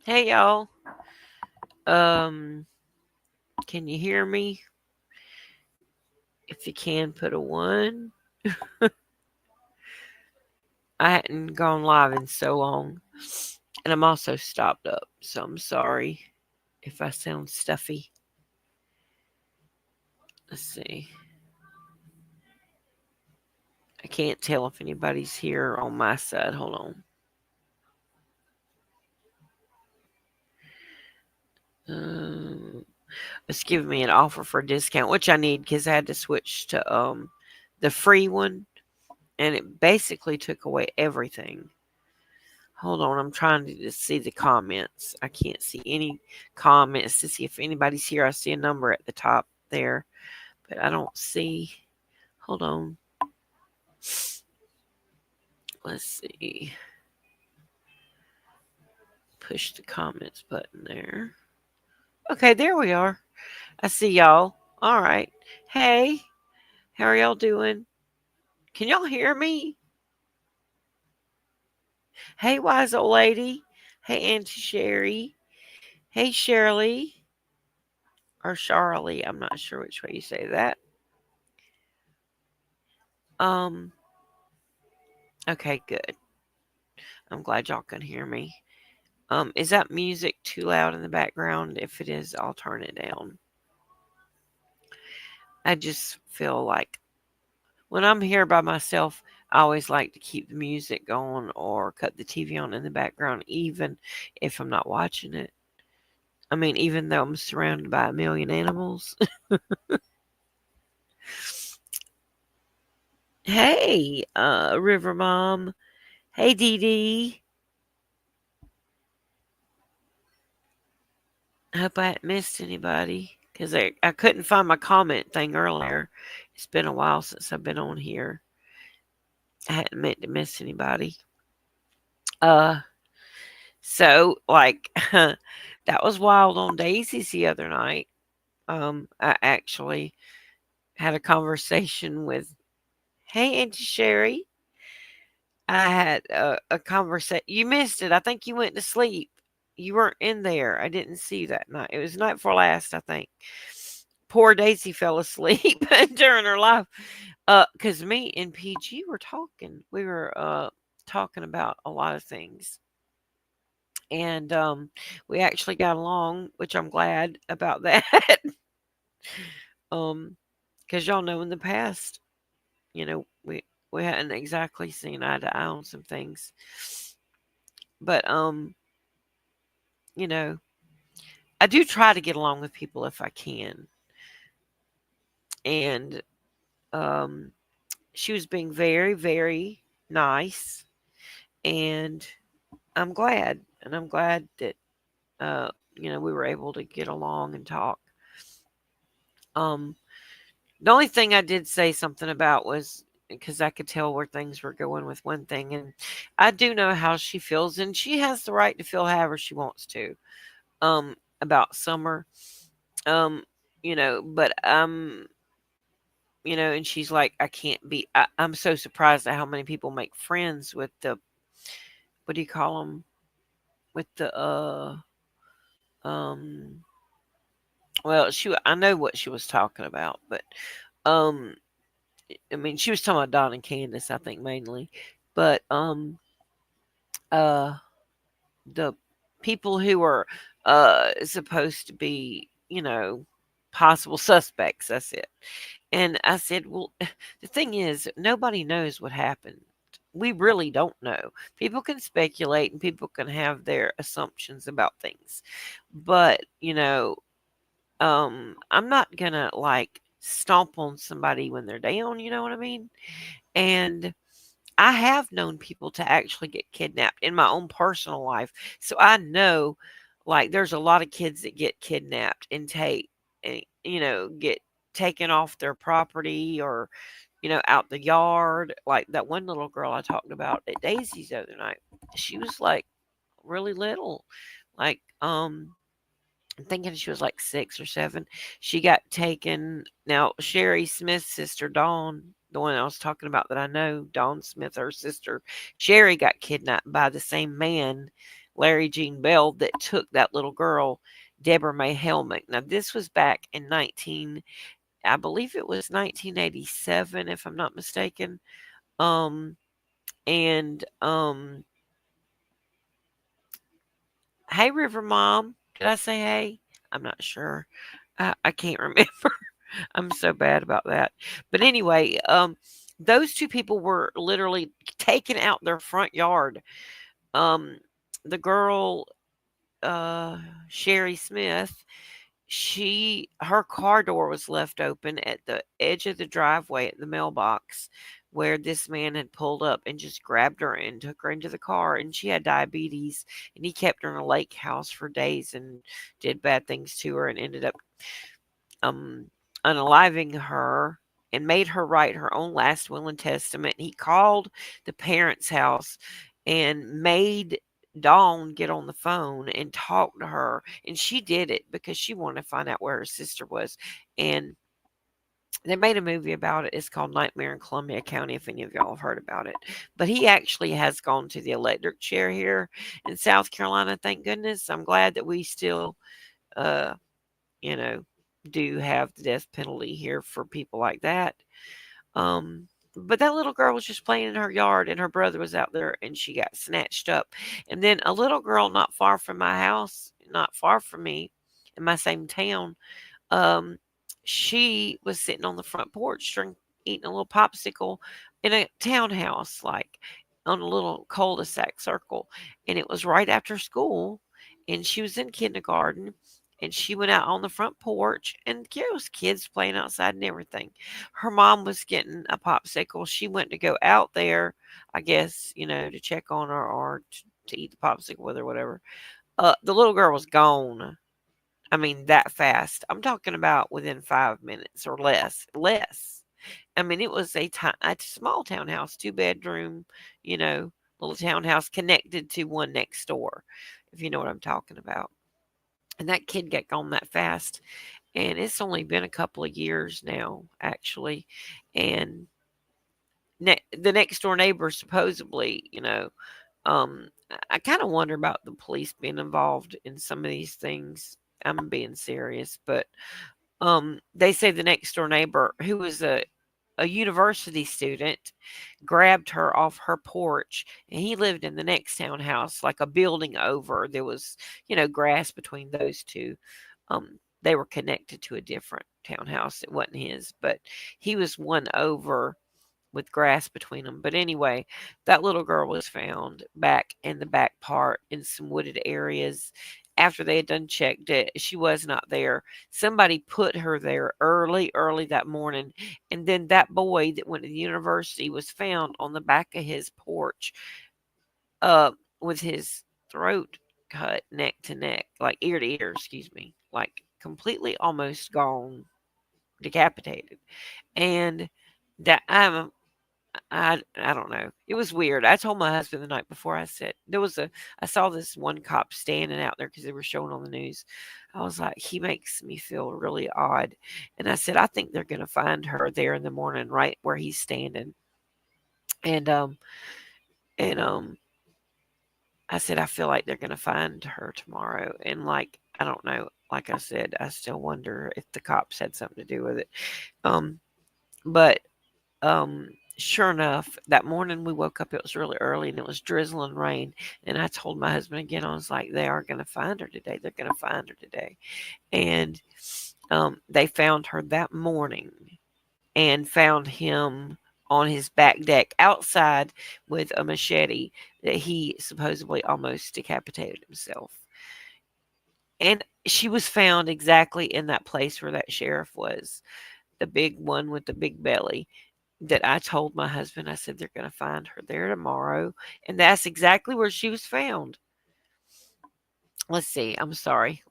Hey y'all. Um, can you hear me? If you can, put a one. I hadn't gone live in so long, and I'm also stopped up, so I'm sorry if I sound stuffy. Let's see. I can't tell if anybody's here on my side. Hold on. Um, it's giving me an offer for a discount, which I need because I had to switch to the free one, and it basically took away everything. Hold on, I'm trying to just see the comments. I can't see any comments to see if anybody's here. I see a number at the top there, but I don't see. Hold on. Let's see. Push the comments button there. Okay, there we are. I see y'all. All right. Hey, how are y'all doing? Can y'all hear me? Hey, wise old lady. Hey, Auntie Sherry. Hey, Shirley. Or Charlie. I'm not sure which way you say that. Um, okay, good. I'm glad y'all can hear me. Is that music too loud in the background? If it is, I'll turn it down. I just feel like when I'm here by myself, I always like to keep the music going or cut the TV on in the background, even if I'm not watching it. I mean, even though I'm surrounded by a million animals. Hey, River Mom. Hey, Dee Dee. I hope I hadn't missed anybody because I couldn't find my comment thing earlier. It's been a while since I've been on here. I hadn't meant to miss anybody. Uh, so like that was wild on Daisy's the other night. I actually had a conversation with, hey, Auntie Sherry. I had a conversation. You missed it. I think you went to sleep. You weren't in there. I didn't see you that night. It was night before last, I think. Poor Daisy fell asleep during her live. Because me and PG were talking. We were talking about a lot of things. And we actually got along, which I'm glad about that. um, because y'all know in the past, we hadn't exactly seen eye to eye on some things, but you know, I do try to get along with people if I can, and um, she was being very, very nice, and I'm glad that we were able to get along and talk. Um, The only thing I did say something about was because I could tell where things were going with one thing, and I do know how she feels, and she has the right to feel however she wants to about Summer. Um, but and she's like, I can't be. I'm so surprised at how many people make friends with the what do you call them with the um. Well, I know what she was talking about, but um I mean, she was talking about Don and Candace, I think mainly, but uh, the people who are supposed to be, possible suspects. That's it. And I said, well, the thing is, nobody knows what happened. We really don't know. People can speculate and people can have their assumptions about things, but I'm not gonna like stomp on somebody when they're down. You know what I mean? And I have known people to actually get kidnapped in my own personal life. So I know like there's a lot of kids that get kidnapped and get taken off their property or out the yard. Like that one little girl I talked about at Daisy's the other night. She was like really little. Like I'm thinking she was like 6 or 7. She got taken. Now, Sherry Smith's sister, Dawn, the one I was talking about that I know, Dawn Smith, her sister, Sherry got kidnapped by the same man Larry Jean Bell, that took that little girl, Deborah May Helmick. Now, this was back in I believe it was 1987, if I'm not mistaken. Um, and Hey, River Mom. Did I say hey? I'm not sure. I can't remember. I'm so bad about that. But anyway, those two people were literally taken out their front yard. Um, the girl, uh, Sherry Smith, her car door was left open at the edge of the driveway at the mailbox where this man had pulled up and just grabbed her and took her into the car, and she had diabetes, and he kept her in a lake house for days and did bad things to her and ended up um, unaliving her and made her write her own last will and testament. He called the parents' house and made Dawn get on the phone and talk to her. And she did it because she wanted to find out where her sister was. And they made a movie about it. It's called Nightmare in Columbia County, if any of y'all have heard about it. But he actually has gone to the electric chair here in South Carolina. Thank goodness. I'm glad that we still, uh, you know, do have the death penalty here for people like that. Um, but that little girl was just playing in her yard, and her brother was out there, and she got snatched up. And then a little girl not far from my house, not far from me, in my same town, um, she was sitting on the front porch eating a little popsicle in a townhouse, like on a little cul-de-sac circle. And it was right after school, and she was in kindergarten. And she went out on the front porch, and there was kids playing outside and everything. Her mom was getting a popsicle. She went to go out there, I guess, to check on her or to eat the popsicle with her, whatever. The little girl was gone. I mean, that fast. I'm talking about within 5 minutes or less. Less. I mean, it was a small townhouse, 2 bedroom, you know, little townhouse connected to one next door, if you know what I'm talking about. And that kid got gone that fast. And it's only been a couple of years now, actually. And the next door neighbor supposedly, I kind of wonder about the police being involved in some of these things. I'm being serious, but they say the next door neighbor, who was a university student, grabbed her off her porch, and he lived in the next townhouse, like a building over. There was, grass between those two. They were connected to a different townhouse. It wasn't his, but he was one over with grass between them. But anyway, that little girl was found back in the back part in some wooded areas. After they had done checked it, she was not there. Somebody put her there early, early that morning. And then that boy that went to the university was found on the back of his porch, with his throat cut neck to neck, like ear to ear, excuse me, like completely almost gone, decapitated. And that I don't know. It was weird. I told my husband the night before. I said I saw this one cop standing out there because they were showing on the news. I was like, he makes me feel really odd. And I said, I think they're going to find her there in the morning, right where he's standing. And and I said, I feel like they're going to find her tomorrow. And like, I don't know. Like I said, I still wonder if the cops had something to do with it. Um, but um, sure enough, that morning we woke up, it was really early and it was drizzling rain. And I told my husband again, I was like, they are going to find her today. They're going to find her today. And they found her that morning and found him on his back deck outside with a machete that he supposedly almost decapitated himself. And she was found exactly in that place where that sheriff was, the big one with the big belly, that I told my husband. I said, they're going to find her there tomorrow. And that's exactly where she was found. Let's see. I'm sorry.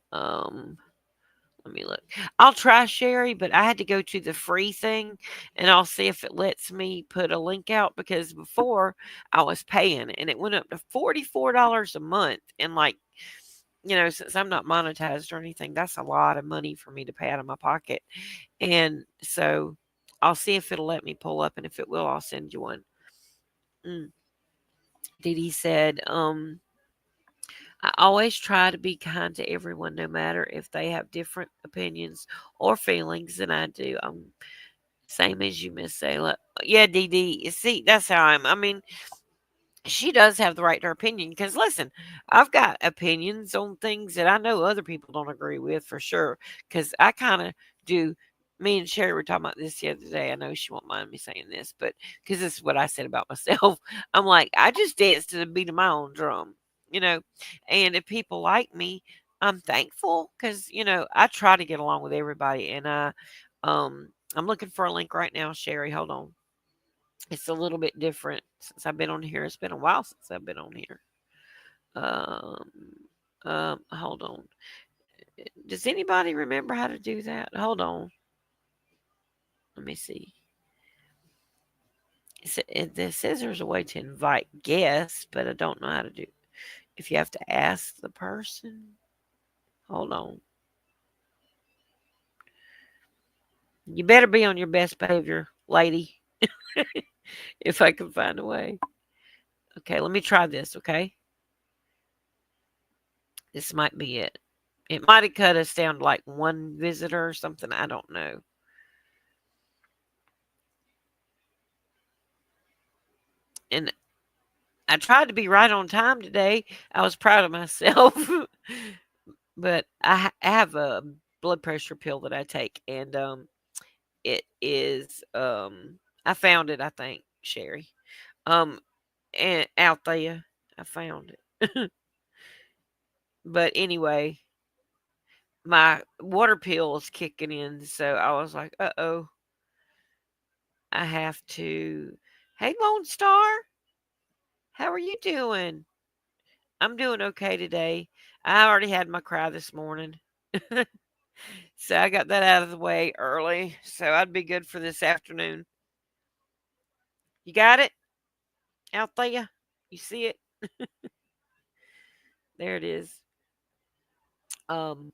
Let me look. I'll try Sherry, but I had to go to the free thing, and I'll see if it lets me put a link out, because before I was paying and it went up to $44 a month. And like, since I'm not monetized or anything, that's a lot of money for me to pay out of my pocket. And so I'll see if it'll let me pull up, and if it will, I'll send you one. Mm. Dee Dee said, I always try to be kind to everyone, no matter if they have different opinions or feelings than I do. I'm same as you, Miss Sayla. Yeah, Dee Dee. See, that's how I'm. I mean, she does have the right to her opinion. Because listen, I've got opinions on things that I know other people don't agree with for sure. Because I kind of do. Me and Sherry were talking about this the other day. I know she won't mind me saying this, but because this is what I said about myself, I'm like, I just dance to the beat of my own drum, you know. And if people like me, I'm thankful because I try to get along with everybody. And I'm looking for a link right now, Sherry. Hold on. It's a little bit different since I've been on here. It's been a while since I've been on here. Um, hold on. Does anybody remember how to do that? Hold on. Let me see. It says there's a way to invite guests, but I don't know how to do. If you have to ask the person, hold on. You better be on your best behavior, lady. If I can find a way. Okay, let me try this. Okay, this might be it. It might have cut us down to like one visitor or something. I don't know. And I tried to be right on time today. I was proud of myself. But I have a blood pressure pill that I take, and it is I found it. I think Sherry, um, and out there, I found it. But anyway, my water pill is kicking in, so I was like, oh, I have to. Hey, Lone Star, how are you doing? I'm doing okay today. I already had my cry this morning. So I got that out of the way early. So I'd be good for this afternoon. You got it out there? You see it? There it is. Um,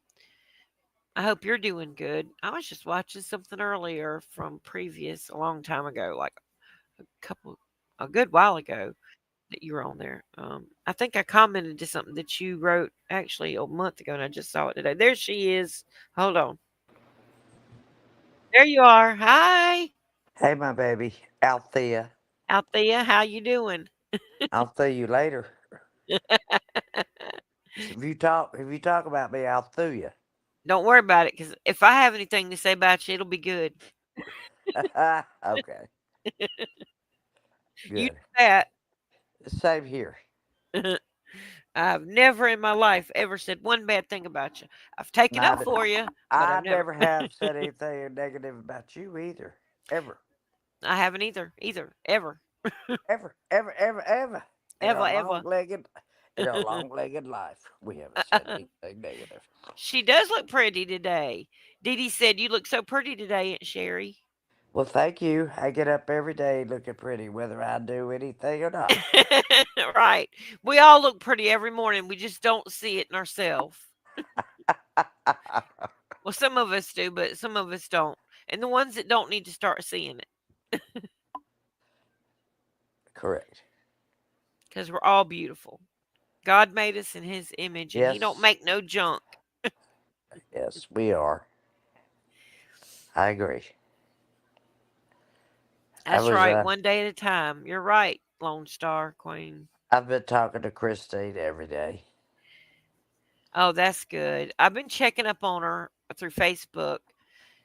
I hope you're doing good. I was just watching something earlier from previous a long time ago, like couple a good while ago that you were on there. I think I commented to something that you wrote actually a month ago, and I just saw it today. There she is. Hold on. There you are. Hi, Hey, my baby, Althea. out there. How you doing? I'll see you later. If you talk about me, I'll sue you. Don't worry about it, because if I have anything to say about you, it'll be good. Okay, You good. know that. Same here. I've never in my life ever said one bad thing about you. I've taken up Not, for you, but I I've never. never have said anything negative about you either. Ever, I haven't either, ever, ever, ever, ever, ever. In ever, our ever. long-legged life, we haven't said anything negative. She does look pretty today. Dee Dee said you look so pretty today, Aunt Sherry. Well, thank you. I get up every day looking pretty, whether I do anything or not. Right. We all look pretty every morning. We just don't see it in ourselves. Well, some of us do, but some of us don't. And the ones that don't need to start seeing it Correct. because we're all beautiful. God made us in His image, and He don't Yes, make no junk. yes, we are. I agree. I That's was right. One day at a time. You're right, Lone Star Queen. I've been talking to Christine every day. Oh, that's good. I've been checking up on her through Facebook,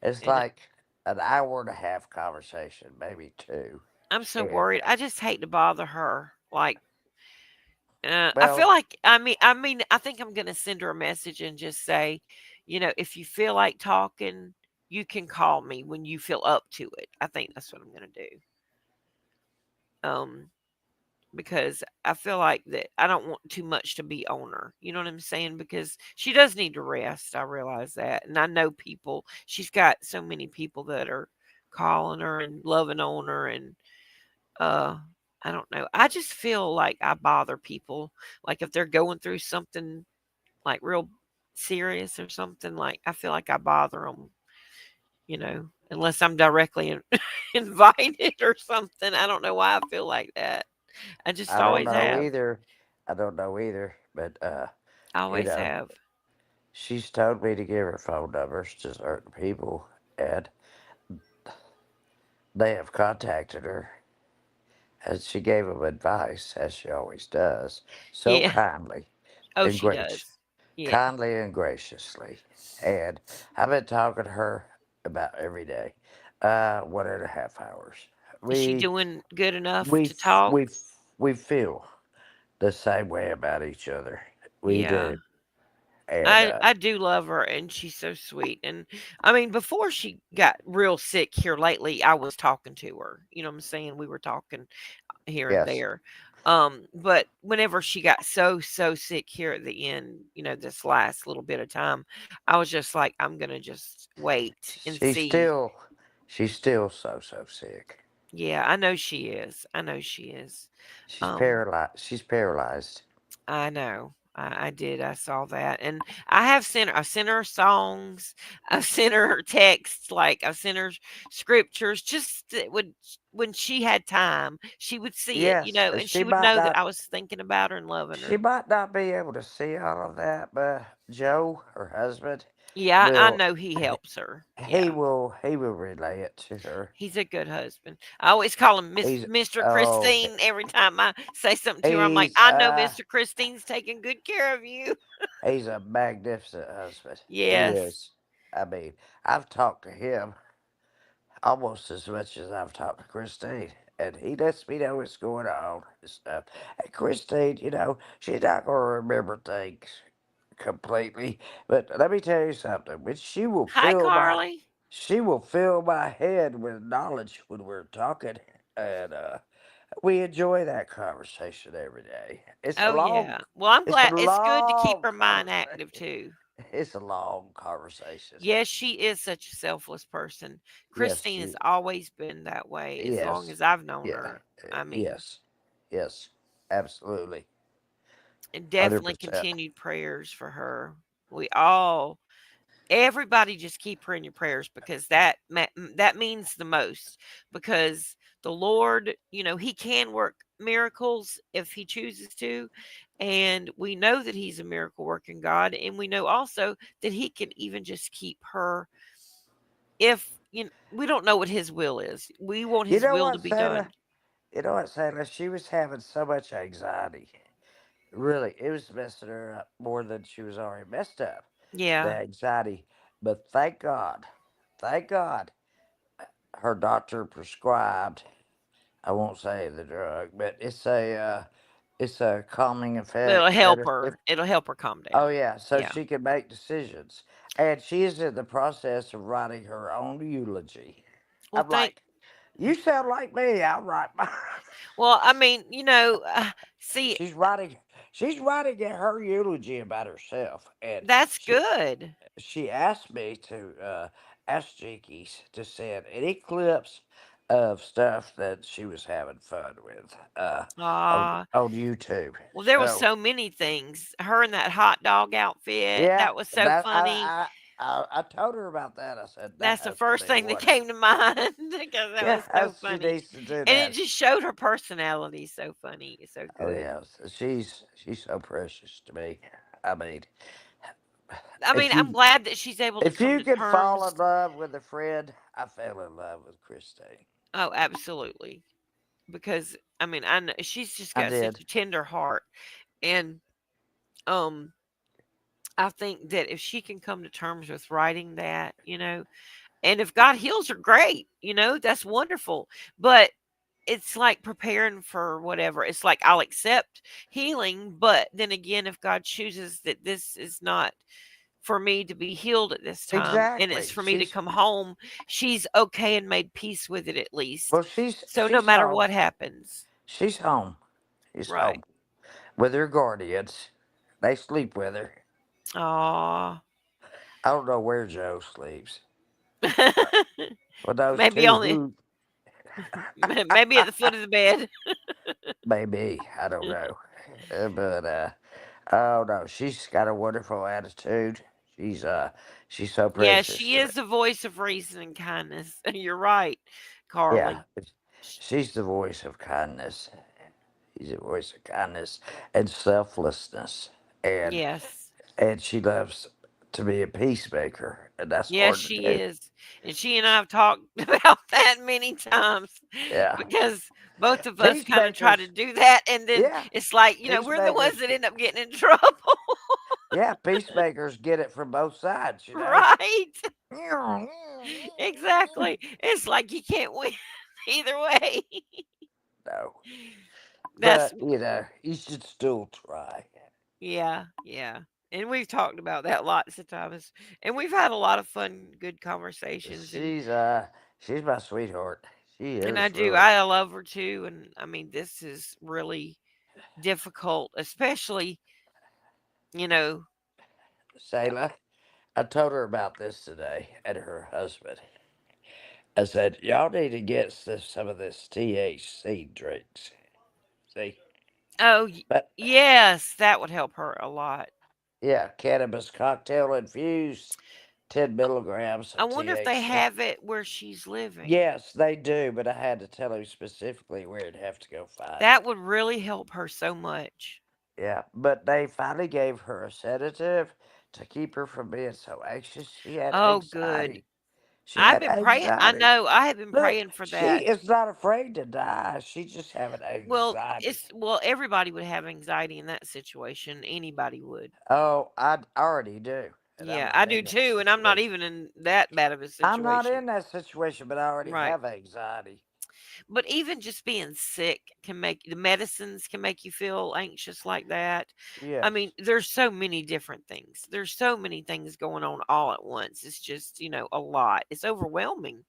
It's and like an hour and a half conversation, maybe two. I'm so And worried. I just hate to bother her. Like, I feel well, like I mean, I think I'm gonna send her a message and just say, if you feel like talking, you can call me when you feel up to it. I think that's what I'm gonna do. Um, because I feel like that I don't want too much to be on her. You know what I'm saying? Because she does need to rest. I realize that. And I know people, she's got so many people that are calling her and loving on her and uh I don't know. I just feel like I bother people. Like if they're going through something like real serious or something, like I feel like I bother them, unless I'm directly invited or something. I don't know why I feel like that. I just I don't always know have. either. I don't know either, but You Always know, have. she's told me to give her phone numbers to certain people, and they have contacted her, and she gave them advice, as she always does, so Yeah. kindly Oh, and she does. Yeah. kindly and graciously. And I've been talking to her about every day, 1.5 hours. Is she We doing good enough we to talk? we we feel the same way about each other. We Yeah. do, and I do love her, and she's so sweet. And I mean, before she got real sick here lately, I was talking to her. You know what I'm saying? We were talking here and yes, there. But whenever she got so sick here at the end, this last little bit of time, I was just like, I'm gonna just wait and she's see. still she's still so sick. Yeah, I know she is. I know she is. She's Um, paralyzed. She's paralyzed. I know. I did. I saw that, and I have sent her. I sent her songs. I've sent her texts. Like I've sent her scriptures. Just that would when she had time, she would see it. Yes, And she would know that I was thinking about her and loving she her. might not be able to see all of that, but Joe, her husband, Yeah, I will know he helps her. he Yeah, will he will relay it to her. he's a good husband. I always call him He's Mr. oh Christine every time I say something to her. I'm like, he's I know Mr. Christine's taking good care of you. he's a magnificent husband. He Yes. is. I mean, I've talked to him almost as much as I've talked to Christine. And he lets me know what's going on and stuff. And Christine, she's not going to remember things completely. But let me tell you something. When Hi, Carly. she will fill my head with knowledge when we're talking, and we enjoy that conversation every day. Oh yeah. Well, I'm It's a glad. It's good to keep long her mind active conversation. too. It's a long conversation. Yes, she is such a selfless person. Yes, Christine has she. always been that way as long Yes, as I've known yeah, her. I mean, yes, yes, absolutely, and 100%. definitely continued prayers for her. We all everybody just keep her in your prayers because that means the most because the Lord, he can work miracles if he chooses to, and we know that he's a miracle working God, and we know also that he can even just keep her if we don't know what his will is. We want You his know will to what, be Santa? done. You know what, Santa? She was having so much anxiety. Really, it was messing her up more than she was already messed up. The Yeah. anxiety. But thank God, her doctor prescribed. I won't say the drug, but it's a calming It'll effect. help her. It'll help her calm Oh down. yeah, so Yeah. she can make decisions, and she is in the process of writing her own eulogy. Well, I'm thank like, you sound like me. I'll write mine. well, I mean, see, she's writing. She's writing her eulogy about herself, and that's she good. she asked me to ask Jinkies to send any clips of stuff that she was having fun with Ah, on YouTube. well, there was So so many things. Her in that hot dog outfit, yeah, that was so that funny. I told her about that. I said that That's the has to first be thing that one. came to mind because that was Yeah, so she funny. needs to do And it that. just showed her personality so funny, so Oh good. yeah, she's so precious to me. I mean, I mean, if I'm you glad that she's able to if come you to could fall terms. in love with a friend, I fell in love with Christine. Oh, absolutely. Because I mean, I know she's just I got such did. a tender heart, and um, I think that if she can come to terms with writing that, and if God heals her, great, that's wonderful. But it's like preparing for whatever. It's like I'll accept healing, but then again, if God chooses that this is not for me to be healed at this time and it's Exactly. for me to come home, she's okay and made peace with it at least. Well, So no she's matter home. what happens. She's home. She's Right. home with her guardians. They sleep with her. Aw. I don't know where Joe sleeps. But those Maybe two on the who maybe at the foot of the bed. maybe I don't know. But oh no, she's got a wonderful attitude. She's uh she's so Yeah, precious she to me. is the voice of reason and kindness. You're right, Yeah, Carly. Sh- she's the voice of kindness. She's the voice of kindness and selflessness. And Yes. and she loves to be a peacemaker, and that's Yes, hard to she do. is. And she and I have talked about that many times Yeah, because both of us kind of try to peacemakers. do that. And then Yeah, it's like, we're the ones peacemakers. that end up getting in trouble. Yeah, peacemakers get it from both sides. You know. Right. Exactly. It's like you can't win either way. No, That's, but you know, you should still try. yeah, yeah. And we've talked about that lots of times. And we've had a lot of fun, good conversations. She's she's my sweetheart. She And I is do. really. I love her too. And I mean, this is really difficult, especially, you know, Sayla, I told her about this today and her husband. I said, y'all need to get some of this THC drinks. See? oh, But yes, that would help her a lot. yeah, cannabis cocktail infused, 10 milligrams I of wonder if they THC. have it where she's living. Yes, they do, but I had to tell him specifically where he'd have to go find That it. would really help her so much. Yeah, but they finally gave her a sedative to keep her from being so anxious. She had Oh, good. anxiety. She I've had been praying. I anxiety. know. I have been Look, praying for she that. is not afraid to die. She's just having anxiety. Everybody would have anxiety in that situation. Anybody would. Oh, I already do, and I'm Yeah, not I do in that too. And I'm not situation. even in that bad of a I'm not situation. in that situation, but I already Right. have anxiety. But even just being sick can make the medicines can make you feel anxious like that. I mean, Yes. there's so many different things. There's so many things going on all at once. It's just, a lot. It's overwhelming.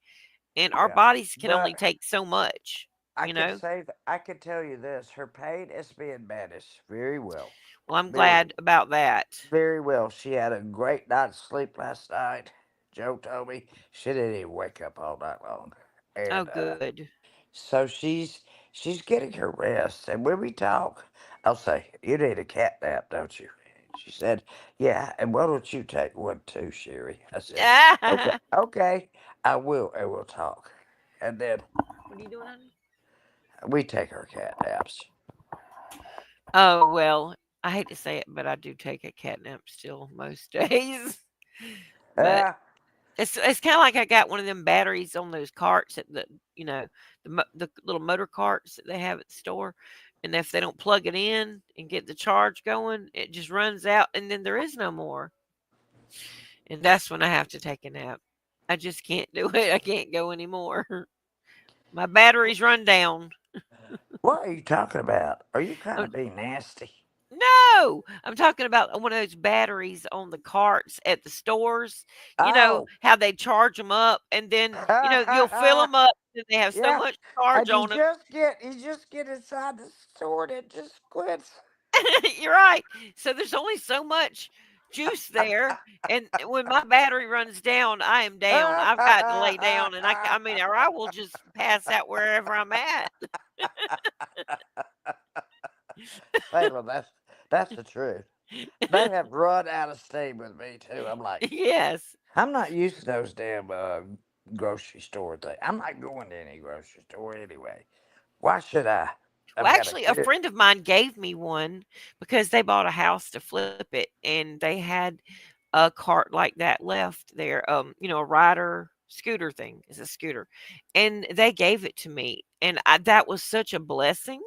And our Yeah. bodies can only But take so much, I you can know? say that I can tell you this: her pain is being managed very well, Well, I'm very, glad about that. very well. She had a great night's sleep last night. Joe told me she didn't even wake up all night long, Oh, and good. so she's getting her rest. And when we talk, I'll say, "You need a cat nap, don't you?" She said, "Yeah." And why don't you take one too, Sherry? I said, "Okay, What okay, I will, and we'll talk." And then are you doing, honey? we take our cat naps. Oh, well, I hate to say it, but I do take a cat nap still most days. But Ah, it's kind of like I got one of them batteries on those carts at you know, the little motor carts that they have at the store, and if they don't plug it in and get the charge going, it just runs out, and then there is no more, and that's when I have to take a nap. I just can't do it. I can't go anymore. My batteries run down. what are you talking about? Are you kind I'm of being nasty? No, I'm talking about one of those batteries on the carts at the stores. You know Oh, how they charge them up, and then you'll fill them up, and they have so yeah. much charge And on them. you just get inside the store and it just quits. You're right. So there's only so much juice there, and when my battery runs down, I am down. I've got to lay down, and I mean, or I will just pass out wherever I'm at. Salem, that's the truth. They have run out of steam with me too. I'm like, Yes. I'm not used to those damn grocery store things. I'm not going to any grocery store anyway. Why should I? Well, I've got a actually, a kid. friend of mine gave me one because they bought a house to flip it, and they had a cart like that left there. A rider scooter thing is a scooter, and they gave it to me, and that was such a blessing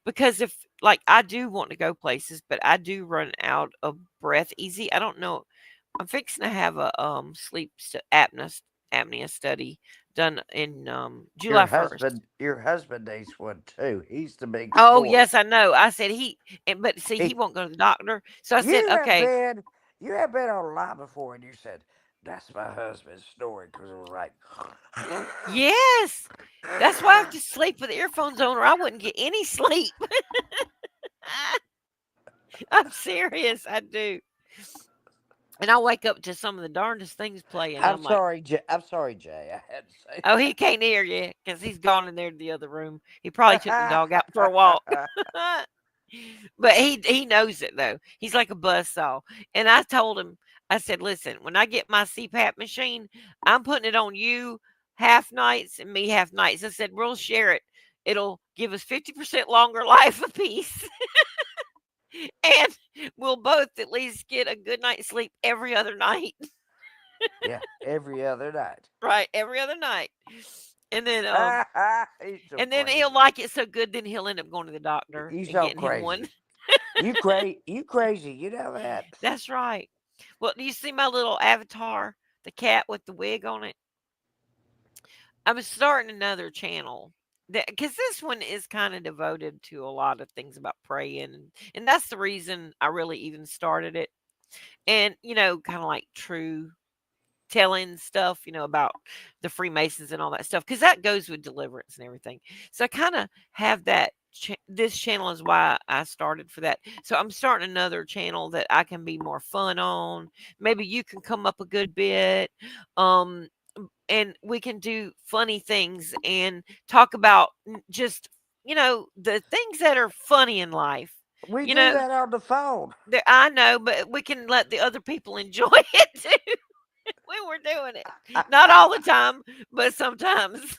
because if like I do want to go places, but I do run out of breath easy. I don't know. I'm fixing to have a apnea study done in July 1st. Your husband needs one too. He's the big Oh, snorer. yes, I know. I said but see, he He, won't go to the doctor. So I said, you have okay, been you have been on a line before, and you said that's my husband snoring because it was like, yes. That's why I have to sleep with earphones on, or I wouldn't get any sleep. I'm serious. I do. And I wake up to some of the darndest things playing. I'm I'm like, sorry, I'm sorry, Jay. I had to say oh, he can't hear you because he's gone in there to the other room. He probably took the dog out for a walk. that. But he knows it though. He's like a buzzsaw. And I told him, I said, listen, when I get my CPAP machine, I'm putting it on you half nights and me half nights. I said, we'll share it. It'll give us 50% longer life apiece. and we'll both at least get a good night's sleep every other night. Yeah, every other night. Right, every other night. And then He's so and then he'll crazy. like it so good, then he'll end up going to the doctor You and so getting him one. crazy. You crazy. You know that. That's right. Well, do you see my little avatar, the cat with the wig on it? I'm starting another channel. Because this one is kind of devoted to a lot of things about praying. And that's the reason I really even started it. And, kind of like true telling stuff, about the Freemasons and all that stuff, because that goes with deliverance and everything. So I kind of have that. This channel is why I started for that. So I'm starting another channel that I can be more fun on. Maybe you can come up a good bit. Um, and we can do funny things and talk about just, the things that are funny in life. We You do know, that on the phone. I know, but we can let the other people enjoy it too. We were doing it. Not all the time, but sometimes.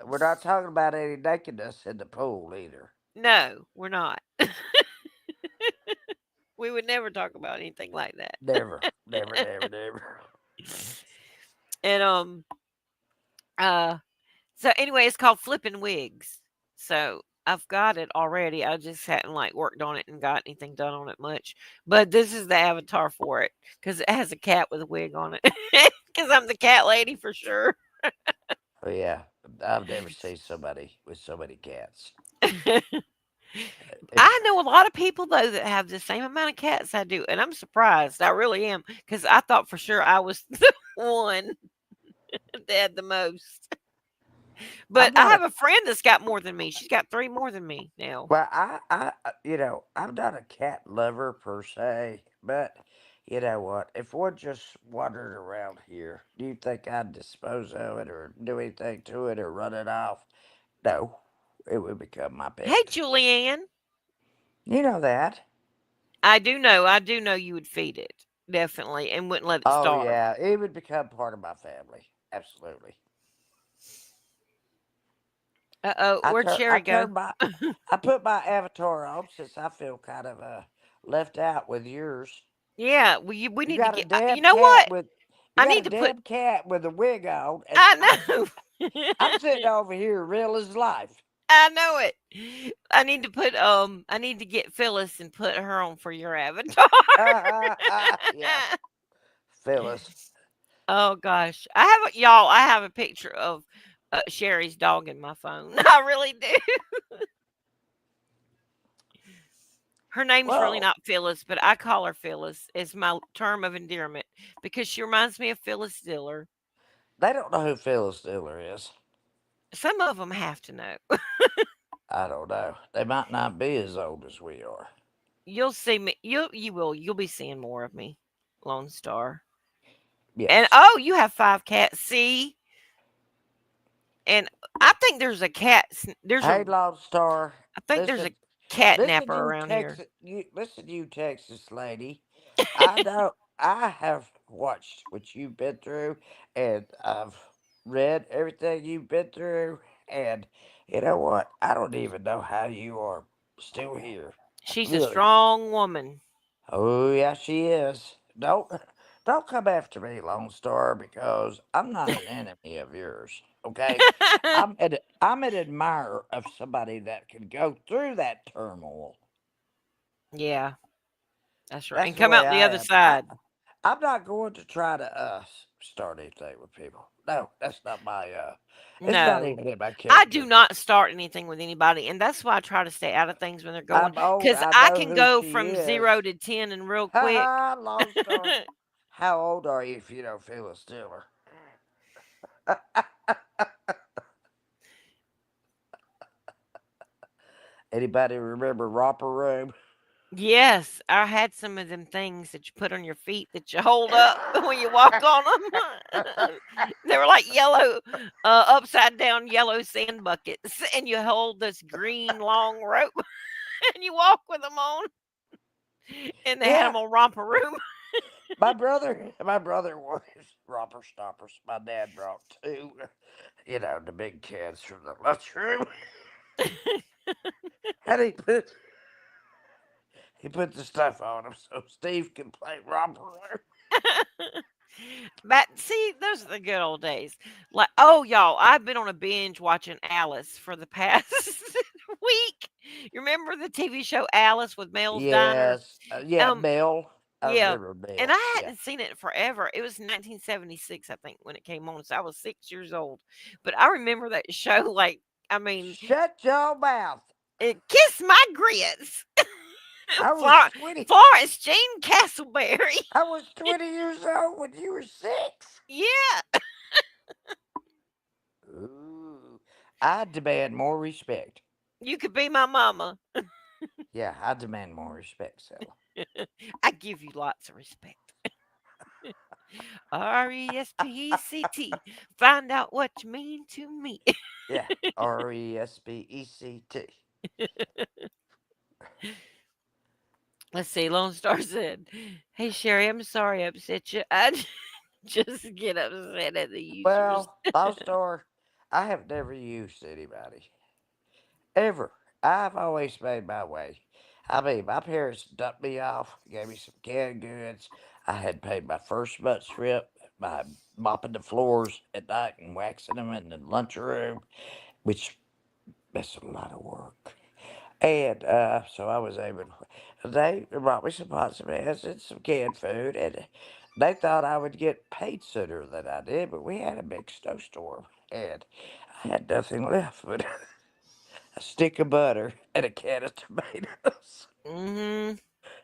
We're not talking about any nakedness in the pool either. No, we're not. We would never talk about anything like Never, that. never, never, never. And uh so anyway, it's called Flipping Wigs. So I've got it already. I just hadn't like worked on it and got anything done on it much. But this is the avatar for it because it has a cat with a wig on it. Because I'm the cat lady for sure. Oh yeah, I've never seen somebody with so many cats. If I know a lot of people though that have the same amount of cats I do, and I'm surprised. I really am because I thought for sure I was the one that had the most. But I'm I not have a a friend that's got more than me. She's got three more than me now. well, I'm not a cat lover per se, but you know what? If one just wandered around here, do you think I'd dispose of it or do anything to it or run it off? No, it would become my Hey, pet. Julianne, You know that. I do know you would feed it definitely and wouldn't let it Oh starve. yeah, it would become part of my family. Absolutely. Uh oh, where'd I Sherry go? turn my I put my avatar on since I feel kind of left out with yours. Yeah, we You need to got a get. damn You know cat what? with you I got a need to put. damn cat with a wig on, and I know. I'm sitting over here real as life. I know it. I need to get Phyllis and put her on for your avatar. Yeah, Phyllis. Oh gosh. I have a picture of Sherry's dog in my phone. I really do. Her name's really Well, not Phyllis, but I call her Phyllis as my term of endearment because she reminds me of Phyllis Diller. they don't know who Phyllis Diller is. Some of them have to know. I don't know. They might not be as old as we are. You'll see me. You'll be seeing more of me, Lone Star. And Yes. oh, you have five cats. See, and I think there's a cat. Hey, Lone Star. I think there's Listen, a cat napper around here. Listen, you Texas lady. I know I have watched what you've been through, and I've read everything you've been through, and you know what? I don't even know how you are still here. She's a Really. strong woman. Oh yeah, she is. Don't come after me, Lone Star, because I'm not an enemy of yours. Okay, I'm an admirer of somebody that can go through that turmoil. Yeah, that's right. That's And the come way out the I other am. side. I'm not going to try to start anything with people. No, that's not my it's not No, even in my I do character. not start anything with anybody, and that's why I try to stay out of things when they're going. I'm old. Because I I know can who go she from is. 0 to 10 and real Ha quick. ha, Lone Star. How old are you if you don't feel a stiller? Anybody remember Romper Room? Yes, I had some of them things that you put on your feet that you hold up when you walk on them. They were like yellow, upside down yellow sand buckets, and you hold this green long rope and you walk with them on. And they had Yeah, them on romper room. my brother was Romper Stoppers. My dad brought two, you know, the big cans from the lunchroom, and He put the stuff on him so Steve can play romper. But see, those are the good old days. Like, oh, y'all, I've been on a binge watching Alice for the past week. You remember the TV show Alice with Mel's Diner? Yes. Yeah, Um, Mel. I yeah. remember And Mel. I Yeah. hadn't seen it forever. It was 1976, I think, when it came on. So I was 6 years old. But I remember that show like, I mean, Shut your mouth. it kissed my grits. I was Flor- 20. Florence Jean Castleberry. I was 20 years old when you were 6. Yeah. Ooh. I demand more respect. You could be my mama. Yeah, I demand more respect, Stella. I give you lots of respect. Respect. Find out what you mean to me. Yeah, Respect. Let's see. Lone Star said, "Hey Sherry, I'm sorry I upset you. I just get upset at the users." Well, long story, I have never used anybody. Ever. I've always made my way. I mean, my parents dumped me off, gave me some canned goods. I had paid my first month's rent by mopping the floors at night and waxing them in the lunchroom, which that's a lot of work. And so I was able to, they brought me some pots of mess and some canned food, and they thought I would get paid sooner than I did, but we had a big snowstorm, and I had nothing left but a stick of butter and a can of tomatoes. Hmm.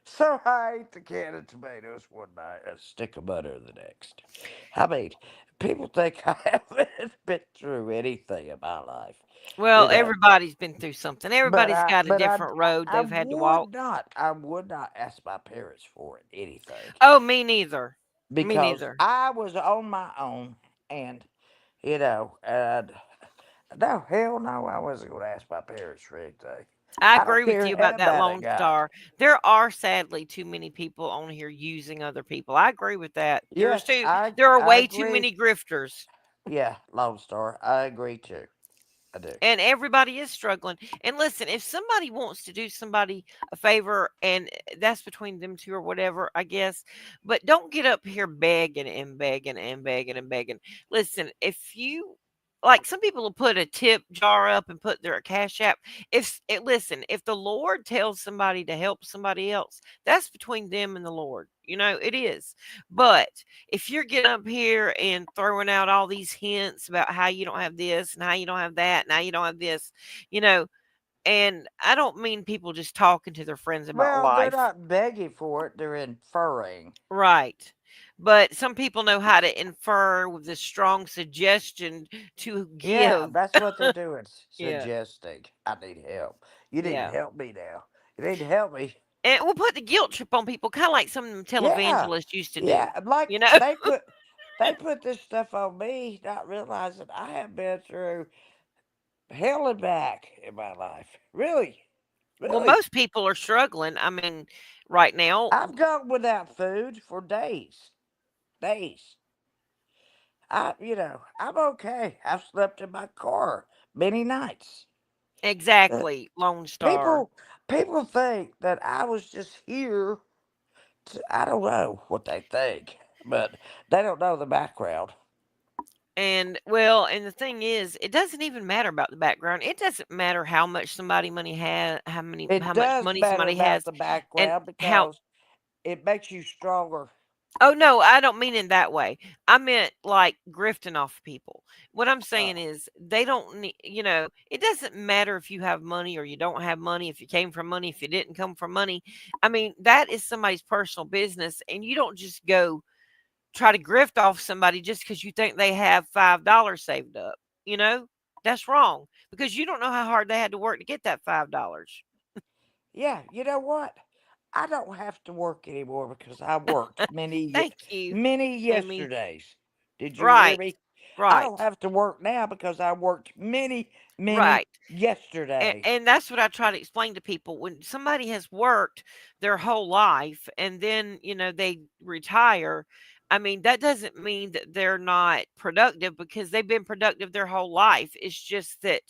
So I ate the can of tomatoes one night, a stick of butter the next. I mean, people think I haven't been through anything in my life, you Well, know. everybody's been through something. But Everybody's I, got a but I, different I, road I they've had to walk. would not ask my parents for anything Oh, me neither. Me because neither. I was on my own, and and no, hell no, I wasn't going to ask my parents for anything. I I don't agree with care you how about that bad I Lone got. Star. There are sadly too many people on here using other people. I agree with that. Yes, There are I way too agree. many grifters. Yeah, Lone Star, I agree too. I do. And everybody is struggling. And listen, if somebody wants to do somebody a favor, and that's between them two or whatever, I guess, but don't get up here begging and begging and begging and begging. Listen, if you like, some people will put a tip jar up and put their cash app. Listen, if the Lord tells somebody to help somebody else, that's between them and the Lord. It is. But if you're getting up here and throwing out all these hints about how you don't have this and how you don't have that and how you don't have this, you know, and I don't mean people just talking to their friends about Well, they're life. not begging for it; they're inferring. Right. But some people know how to infer with this strong suggestion to Yeah, give. that's what they're doing. Yeah. Suggesting, I need help. You need to Yeah. help me now. You need to help me. And we'll put the guilt trip on people, kind of like some of them Yeah, televangelists used to do. yeah. Like You know? they put this stuff on me, not realizing I have been through hell and back in my life. Really, Well, really. most people are struggling. I mean, right now. I've gone without food for days, days. I'm okay. I've slept in my car many nights. Uh, Exactly, Lone Star. people think that I was just here. I don't know what they think, but they don't know the background. And well, and the thing is, it doesn't even matter about the background. It doesn't matter how much somebody money has, It how much does money matter somebody about has, the and background how. because it makes you stronger. Oh no, I don't mean in that way. I meant like grifting off people. What I'm Uh, saying is they don't need. It doesn't matter if you have money or you don't have money. If you came from money, if you didn't come from money. I mean, that is somebody's personal business, and you don't just go try to grift off somebody just because you think they have $5 saved up. You know, that's wrong because you don't know how hard they had to work to get that $5. yeah, you know what? I don't have to work anymore because I worked Thank you, many Amy. yesterdays. Did you hear Right, me? I don't right, have to work now because I worked many right. yesterdays. And that's what I try to explain to people. When somebody has worked their whole life and then, they retire, I mean, that doesn't mean that they're not productive because they've been productive their whole life. It's just that,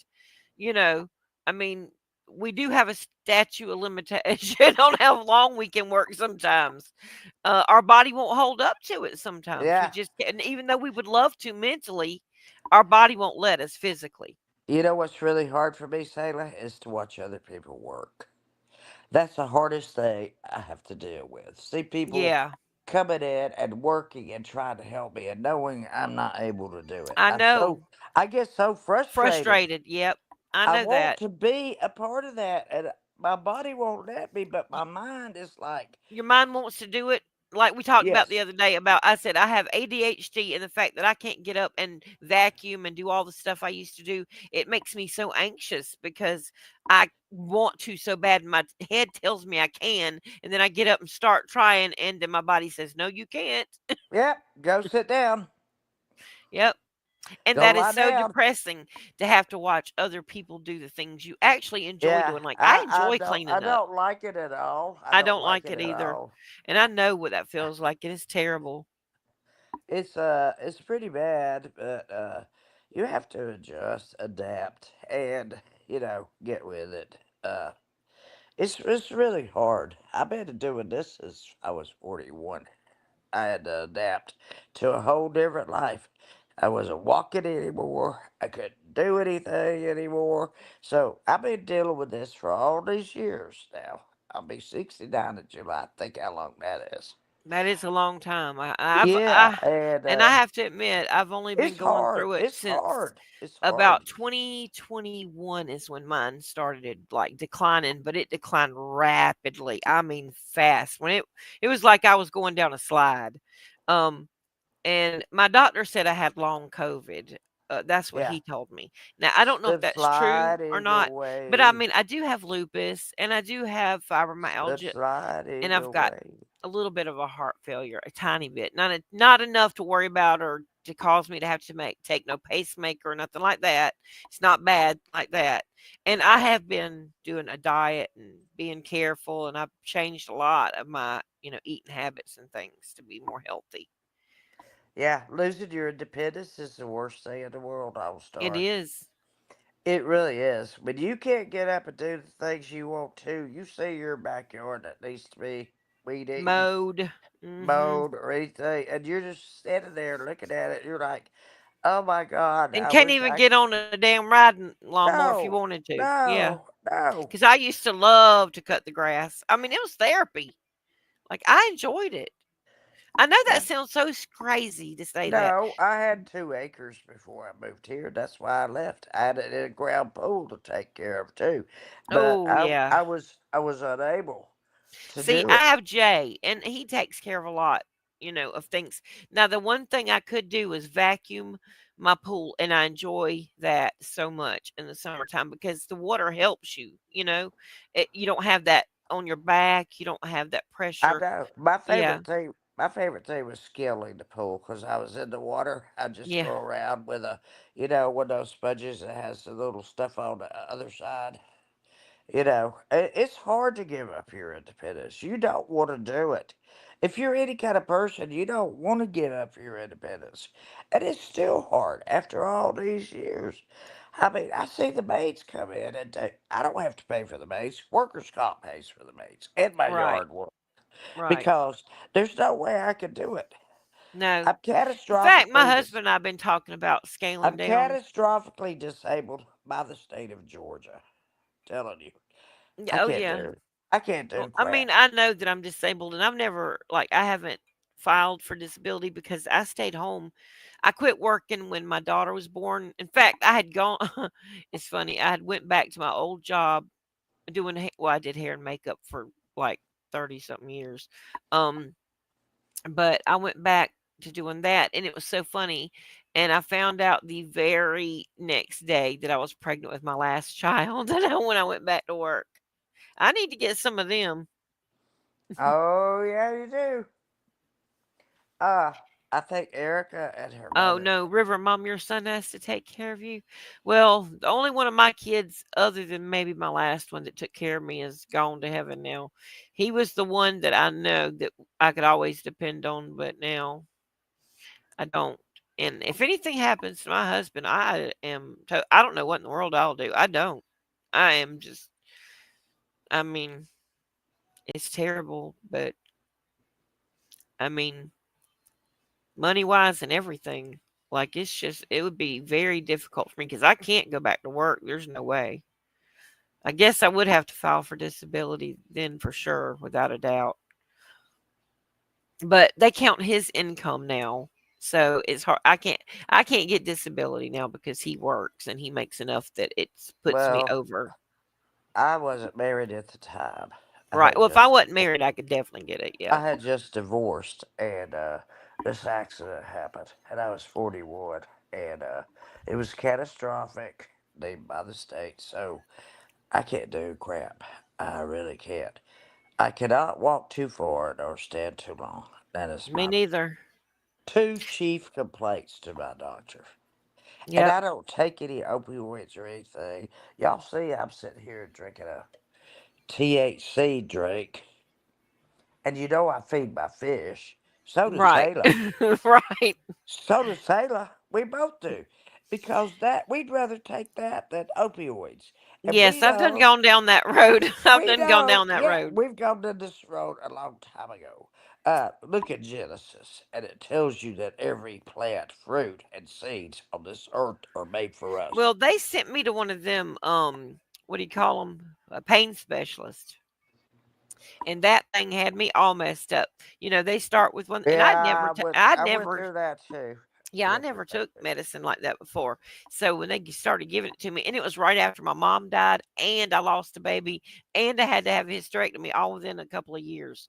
you know, I mean, we do have a statute of limitation on how long we can work sometimes. Our body won't hold up to it sometimes. We Yeah. just and even though we would love to mentally, our body won't let us physically. You know what's really hard for me, Sailor, is to watch other people work. That's the hardest thing I have to deal with. See people Yeah, coming in and working and trying to help me and knowing I'm not able to do it. I know. I get so frustrated. Frustrated. Yep. I I know want that. to be a part of that and my body won't let me, but my mind is like, Your mind wants to do it like we talked about the yes. other day about I said I have ADHD and the fact that I can't get up and vacuum and do all the stuff I used to do, it makes me so anxious because I want to so bad and my head tells me I can and then I get up and start trying and then my body says no you can't. Yep, go sit down. Yep. And Go that is lie so down. depressing to have to watch other people do the things you actually enjoy Yeah, doing. Like I enjoy I cleaning up. don't like it at all. I I don't don't like like it it at either. all. And I know what that feels like and it's terrible. It's pretty bad, but you have to adjust, adapt, and get with it. It's really hard. I've been doing this since I was 41. I had to adapt to a whole different life. I wasn't walking anymore. I couldn't do anything anymore. So I've been dealing with this for all these years now. I'll be 69 in July. Think how long that is. That is a long time. Yeah, and And I have to admit, I've only been it's going hard. through it It's since hard. It's hard. about 2021 is when mine started like declining, but it declined rapidly. I mean, fast. It was like I was going down a slide. Um, and my doctor said I had long COVID. That's what Yeah. he told me. Now I don't know if Slip that's true or sliding not, but I away. mean I do have lupus and I do have Slip fibromyalgia and sliding I've got away. a little bit of a heart failure, a tiny bit, not enough to worry about or to cause me to have to take no pacemaker or nothing like that. It's not bad like that. And I have been doing a diet and being careful, and I've changed a lot of my eating habits and things to be more healthy. Yeah, losing your independence is the worst thing in the world, All It Star. is It really is. When you can't get up and do the things you want to, you see your backyard that needs to be weed eaten, mode. Hmm. mowed, or anything, and you're just standing there looking at it. You're like, oh my God, And I can't wish even I. get on a damn riding lawnmower if you No, wanted to. Yeah, no, no. because I used to love to cut the grass. I mean, it was therapy. Like I enjoyed it. I know that Yeah. sounds so crazy to say that. No, I had 2 acres before I moved here. That's why I left. I had a ground pool to take care of too, but Oh yeah. I was unable to See, do I it. have Jay, and he takes care of a lot, of things. Now, the one thing I could do is vacuum my pool, and I enjoy that so much in the summertime because the water helps you. You don't have that on your back. You don't have that I pressure. know. Yeah, My favorite thing was scaling the pool because I was in the water. I just yeah, go around with one of those sponges that has the little stuff on the other side. It's hard to give up your independence. You don't want to do it. If you're any kind of person, you don't want to give up your independence. And it's still hard after all these years. I mean, I see the maids come in and I don't have to pay for the maids. Workers' comp pays for the maids and my right, yard work right. because there's no way I could do it. No. I'm In fact, my catastrophically dis- husband and I've been talking about I'm scaling down. catastrophically disabled by the state of Georgia. Telling you, I Oh can't yeah. do. I can't Well, do I mean, crap. I know that I'm disabled and I've never I haven't filed for disability because I stayed home. I quit working when my daughter was born. In fact, I had gone it's funny. I had went back to my old job doing I did hair and makeup for like 30 something years. Um but I went back to doing that and it was so funny and I found out the very next day that I was pregnant with my last child and when I went back to work. I need to get some of them. Oh yeah, you do. Uh, I think Erica and her Oh, mother. no, River, mom, your son has to take care of you. Well, the only one of my kids, other than maybe my last one that took care of me, is gone to heaven now. He was the one that I know that I could always depend on, but now I don't. And if anything happens to my husband, I don't know what in the world I'll do. I don't. I am just. I mean, it's terrible, but I mean, money wise and everything, like it's just it would be very difficult for me because I can't go back to work. There's no way. I guess I would have to file for disability then for sure, without a doubt. But they count his income now. So it's hard. I can't get disability now because he works and he makes enough that it puts me Well, over. I wasn't married at the time. I Right. had Well, if I just wasn't married, I could definitely get it. I Yep. had just divorced, and this accident happened, and I was 41, and it was catastrophic, named by the state. So I can't do crap. I really can't. I cannot walk too far nor stand too long. That is Me my neither. two chief complaints to my doctor. And Yep. I don't take any opioids or anything. Y'all see, I'm sitting here drinking a THC drink, and you know I feed my fish. So does Right. Taylor. Right. So does Taylor. We both do. Because that we'd rather take that than opioids. And Yes, I've done gone down that road. I've we done gone know, down that yeah, road. we've gone down this road a long time ago. Look at Genesis, and it tells you that every plant, fruit, and seeds on this earth are made for us. Well, they sent me to one of them. What do you call them? A pain specialist, and that thing had me all messed up. They start with one, and Yeah, I'd I went never, through that too. yeah, I Went through never that took too. medicine like that before. So when they started giving it to me, and it was right after my mom died, and I lost a baby, and I had to have a hysterectomy all within a couple of years.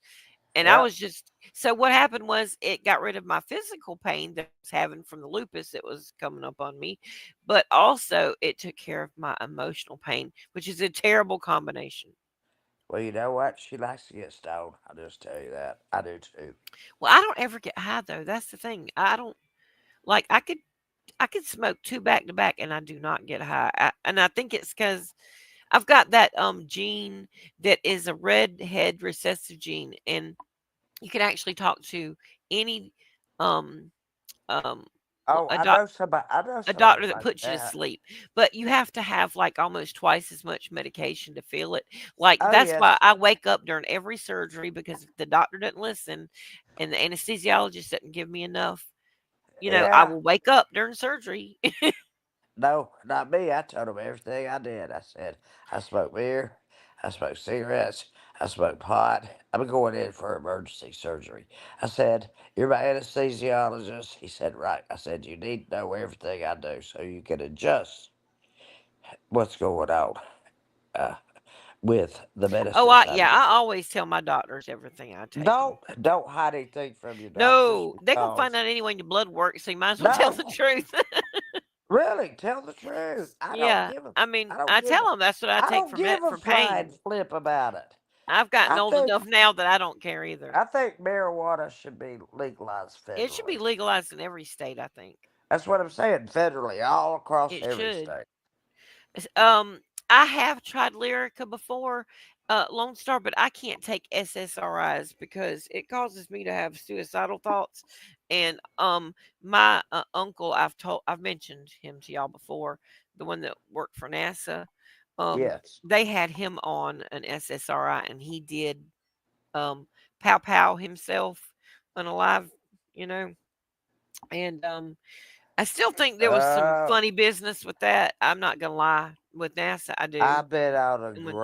And I Yep. was just so what happened was it got rid of my physical pain that I was having from the lupus that was coming up on me, but also it took care of my emotional pain, which is a terrible combination. Well, you know what? She likes to get stoned. I'll just tell you that. I do too. Well, I don't ever get high though. That's the thing. I don't like I could smoke two back to back and I do not get high. And I think it's cuz I've got that gene that is a redhead recessive gene, and you can actually talk to any um um Oh, a I doc know somebody. I know a somebody doctor that like puts you to that. sleep, but you have to have, like, almost twice as much medication to feel it. Like, Oh that's why yes. I wake up during every surgery because if the doctor doesn't listen and the anesthesiologist doesn't give me enough, I Yeah. will wake up during surgery. No, not me. I told him everything I did. I said I smoke beer, I smoke cigarettes, I smoke pot. I'm going in for emergency surgery. I said, "You're my anesthesiologist." He said, "Right." I said, "You need to know everything I do so you can adjust what's going on uh, with the Oh, medicines I'm yeah, I giving." always tell my doctors everything I take Don't them. don't hide anything from your doctors No, they gonna find because out anyway in your blood work, so you might as well tell no, the truth. really, tell the truth. Yeah, I mean, I tell them that's what I I take don't for give a for flying pain. flip about it. I've gotten I old think enough now that I don't care either. I think marijuana should be legalized It should be federally. legalized in every state, I think. That's what I'm saying, federally, all across It every should. state. S I have tried Lyrica before, Lone Star, but I can't take SSRIs because it causes me to have suicidal thoughts. And my uncle, I've mentioned him to y'all before, the one that worked for NASA. Yes. They had him on an SSRI, and he did pow pow himself unalive, you know. And I still think there was some Uh, funny business with that. I'm not gonna lie. With NASA, I do. I've been on And when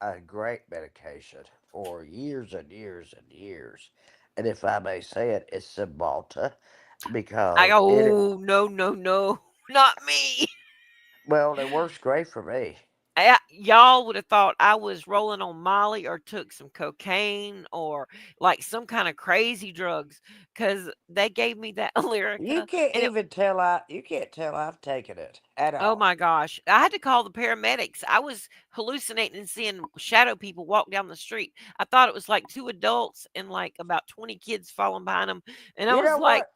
a great medication for years and years and years. And if I may say it, it's Cymbalta I because go, it, oh no, no, no, not me. well, it works great for me. Y'all would have thought I was rolling on Molly or took some cocaine or like some kind of crazy drugs because they gave me that Lyrica and it. You can't tell I've taken it at Oh all. my gosh. I had to call the paramedics. I was hallucinating and seeing shadow people walk down the street. I thought it was like two adults and like about 20 kids following behind them. And I You was know like what?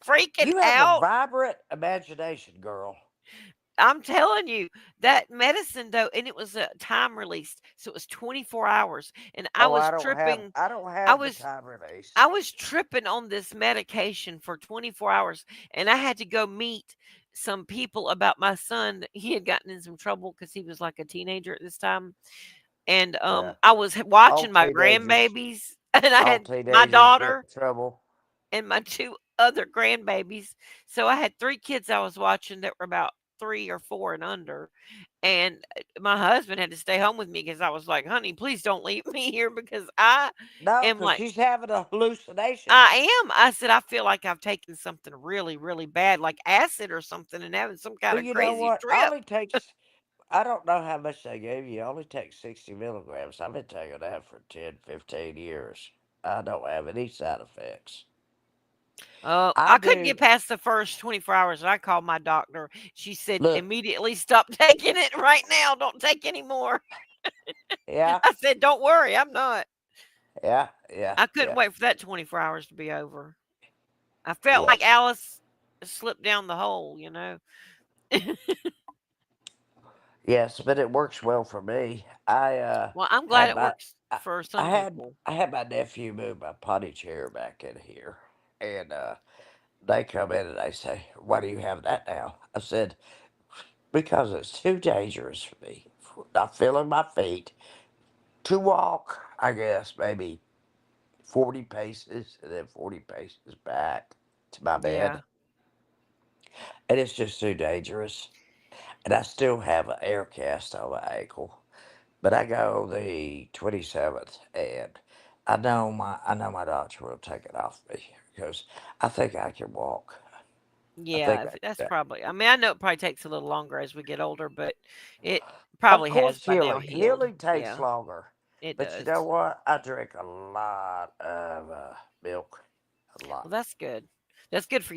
freaking You have a out. vibrant imagination, girl. I'm telling you, that medicine though, and it was a time released, so it was 24 hours, and I Oh, was tripping. I don't I have the was time release. I was tripping on this medication for 24 hours, and I had to go meet some people about my son. He had gotten in some trouble because he was like a teenager at this time, and Yeah. I was All watching my teenagers, grandbabies, and I all had my teenagers get daughter in trouble. and my two other grandbabies. So I had three kids I was watching that were about 3 or 4 and under. And my husband had to stay home with me because I was like, honey, please don't leave me here because I No, am because like, she's having a hallucination. I am. I said, I feel like I've taken something really, really bad, like acid or something, and having some kind Well, of you know crazy what? trip. I don't know how much they gave you. It only takes 60 milligrams. I've been taking that for 10, 15 years. I don't have any side effects. I I couldn't get do. past the first 24 hours. And I called my doctor. She said, Look, immediately stop taking it right now. Don't take any more. yeah, I said, don't worry, I'm not. yeah, yeah, I couldn't yeah, wait for that 24 hours to be over. I felt like yes. Alice slipped down the hole, you know? Yes, but it works well for me. Well, I'm glad had it my works for some people. I had my nephew move my potty chair back in here, and they come in and they say, "Why do you have that now?" I said, "Because it's too dangerous for me. Not feeling my feet to walk. I guess maybe 40 paces and then 40 paces back to my Yeah. bed, and it's just too dangerous." And I still have an air cast on my ankle. But I go the 27th, and I know my doctor will take it off me because I think I can walk. I Yeah, think I that's can. probably. I mean, I know it probably takes a little longer as we get older, but it Of probably has course, by now healed. healing takes Yeah, longer, it but you know does. what? I drink a lot of milk, a Well, lot. that's good. That's good for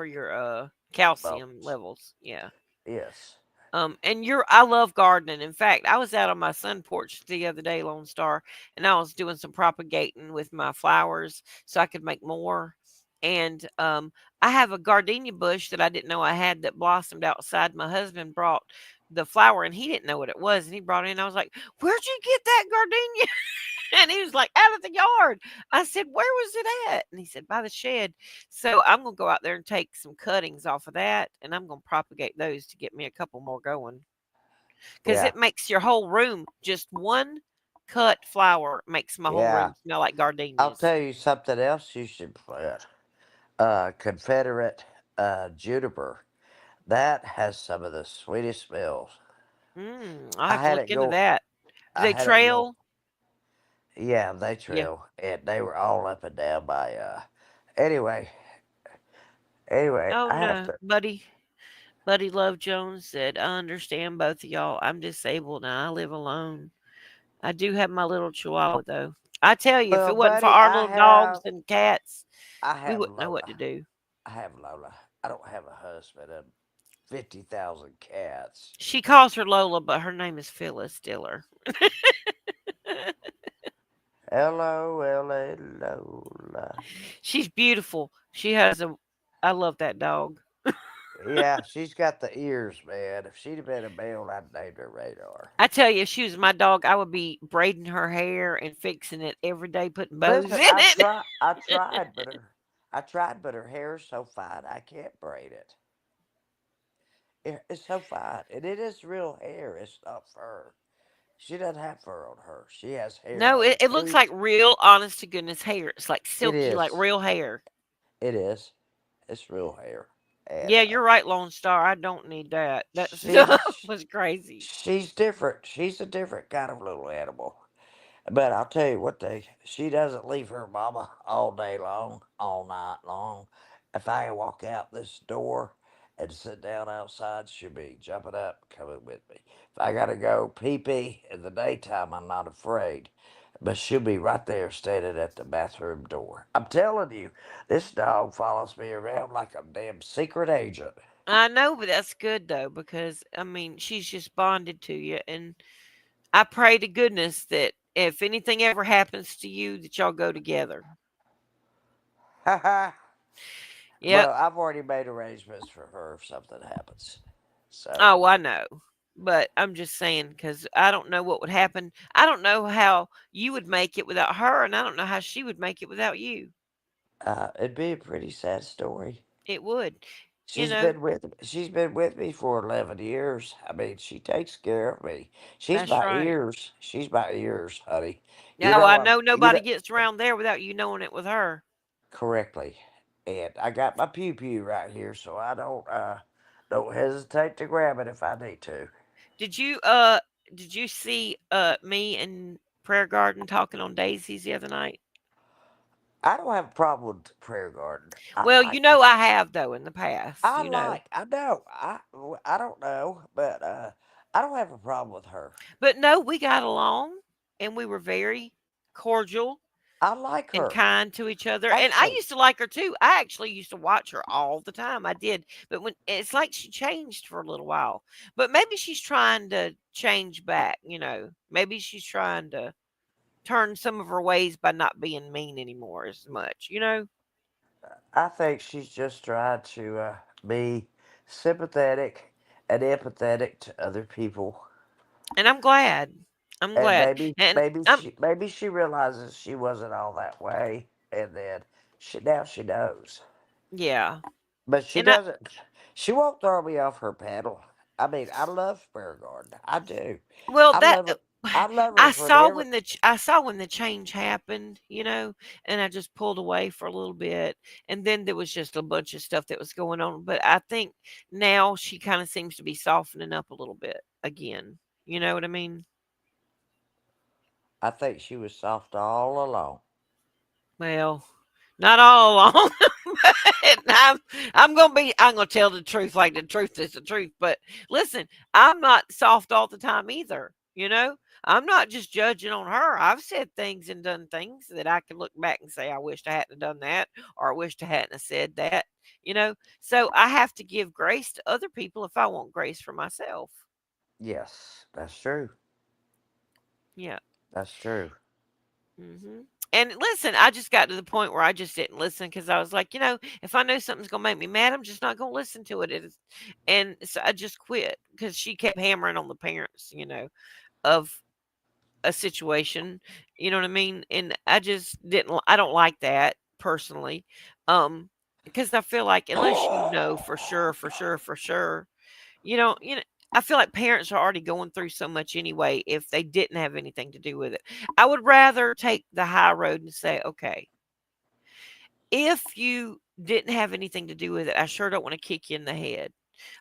your calcium Bones. levels. Yeah. Yes. And I love gardening. In fact, I was out on my sun porch the other day, Lone Star, and I was doing some propagating with my flowers so I could make more. And I have a gardenia bush that I didn't know I had that blossomed outside. My husband brought the flower and he didn't know what it was. And he brought it in. I was like, where'd you get that gardenia? And he was like, out of the yard. I said, where was it at? And he said, by the shed. So I'm going to go out there and take some cuttings off of that and I'm going to propagate those to get me a couple more going because Yeah. it makes your whole room just one cut flower makes my whole Yeah. room smell like I'll gardenias. tell you something else you should plant. Confederate juniper. That has some of the sweetest smells. I'll I have to had look it into go. that. Do I they had it go. trail? Yeah, they Yeah. trail, and they were all up and down by. Anyway, Oh I have no, to. Buddy Love Jones said, I understand both of y'all. I'm disabled and I live alone. I do have my little chihuahua though. I tell you, if Well, it wasn't for buddy, our little dogs and cats, I we have wouldn't know what to Lola. do. I have Lola. I don't have a husband and 50,000 cats. She calls her Lola, but her name is Phyllis Diller. Lola, Lola. She's beautiful. I love that dog. Yeah, she's got the ears, man. If she'd have been a male, I'd named her Radar. I tell you, if she was my dog, I would be braiding her hair and fixing it every day, putting bows in Listen, it. I tried, but her hair is so fine, I can't braid it. It's so fine, and it is real hair. It's not fur. She doesn't have fur on her. She has hair No, on her it looks like feet. real, honest to goodness hair. It's like It silky, like is. real hair. It is. It's real hair, and Yeah, you're right, Lone Star. I don't need that. That stuff she's was crazy. she's different. She's a different kind of little animal. But I'll tell you what, she doesn't leave her mama all day long, all night long. If I walk out this door and sit down outside, she'll be jumping up, coming with me. If I gotta go pee pee in the daytime, I'm not afraid. But she'll be right there standing at the bathroom door. I'm telling you, this dog follows me around like a damn secret agent. I know, but that's good though because I mean she's just bonded to you, and I pray to goodness that if anything ever happens to you, that y'all go together. Ha ha. Yep. Well, I've already made arrangements for her if something happens. So Oh, I know. But I'm just saying because I don't know what would happen. I don't know how you would make it without her, and I don't know how she would make it without you. it'd be a pretty sad story. It would, you She's know. been with she's been with me for 11 years. I mean, she takes care of me. She's That's my right. ears. She's my ears, honey. You Now know I I'm know you nobody know gets around there without you knowing it with her. correctly. And I got my pew pew right here, so I don't hesitate to grab it if I need to. Did you did you see me and Prayer Garden talking on Daisies the other night? I don't have a problem with the prayer garden. Well, you know I have though in the past, you know. I know, I don't know, but I don't have a problem with her. But no, we got along and we were very cordial I like and her. kind to each other. And I Actually, used to like her too. I actually used to watch her all the time. I did. But when it's like she changed for a little while. But maybe she's trying to change back, you know. Maybe she's trying to turn some of her ways by not being mean anymore as much, you know. I think she's just trying to be sympathetic and empathetic to other people, And I'm glad. I'm and glad. And maybe she realizes she wasn't all that way, and then she knows. yeah. But she And I doesn't. She won't throw me off her pedal. I mean, I love Beauregard. I do. well I that love her. I love her from every. I saw when the change happened, you know, and I just pulled away for a little bit, and then there was just a bunch of stuff that was going on. But I think now she kind of seems to be softening up a little bit again. You know what I mean? I think she was soft all along. Well, not all along. And I'm gonna tell the truth like the truth is the truth. But listen, I'm not soft all the time either. You know, I'm not just judging on her. I've said things and done things that I can look back and say I wished I hadn't done that, or I wished I hadn't have said that. You know, so I have to give grace to other people if I want grace for myself. Yes, that's true. Yeah. That's true. Hmm. And listen, I just got to the point where I just didn't listen because I was like, you know, if I know something's gonna make me mad, I'm just not gonna listen to it. And so I just quit because she kept hammering on the parents, you know, of a situation. You know what I mean? And I just didn't. I don't like that personally, um, because I feel like unless you know for sure, you know, I feel like parents are already going through so much anyway if they didn't have anything to do with it. I would rather take the high road and say, okay, if you didn't have anything to do with it, I sure don't want to kick you in the head.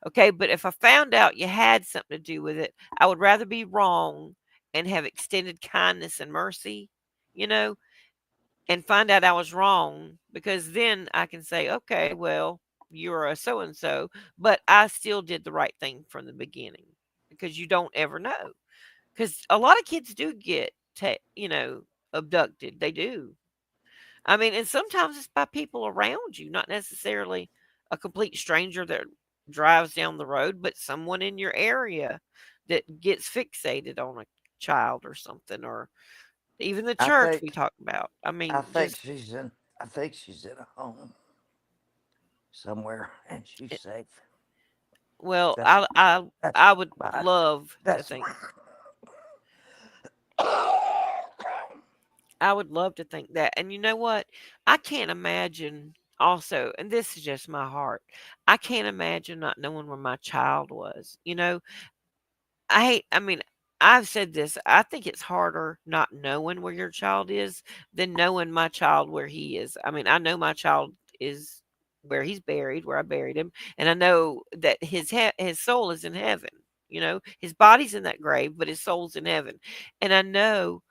Okay. But if I found out you had something to do with it, I would rather be wrong and have extended kindness and mercy, you know, and find out I was wrong because then I can say, okay, well, you're a so and so, but I still did the right thing from the beginning because you don't ever know. Because a lot of kids do get, you know, abducted. They do. I mean, and sometimes it's by people around you, not necessarily a complete stranger that drives down the road, but someone in your area that gets fixated on a child or something, or even the I church we think talk about. I I mean, think just she's in I think she's in a home somewhere and she's safe. well, That's that's I would my love to that's think my I would love to think that. And you know what? I can't imagine also, and this is just my heart. I can't imagine not knowing where my child was. You know, I mean, I've said this. I think it's harder not knowing where your child is than knowing my child where he is. I mean, I know my child is where he's buried, where I buried him, and I know that his soul is in heaven. You know, his body's in that grave, but his soul's in heaven. And I know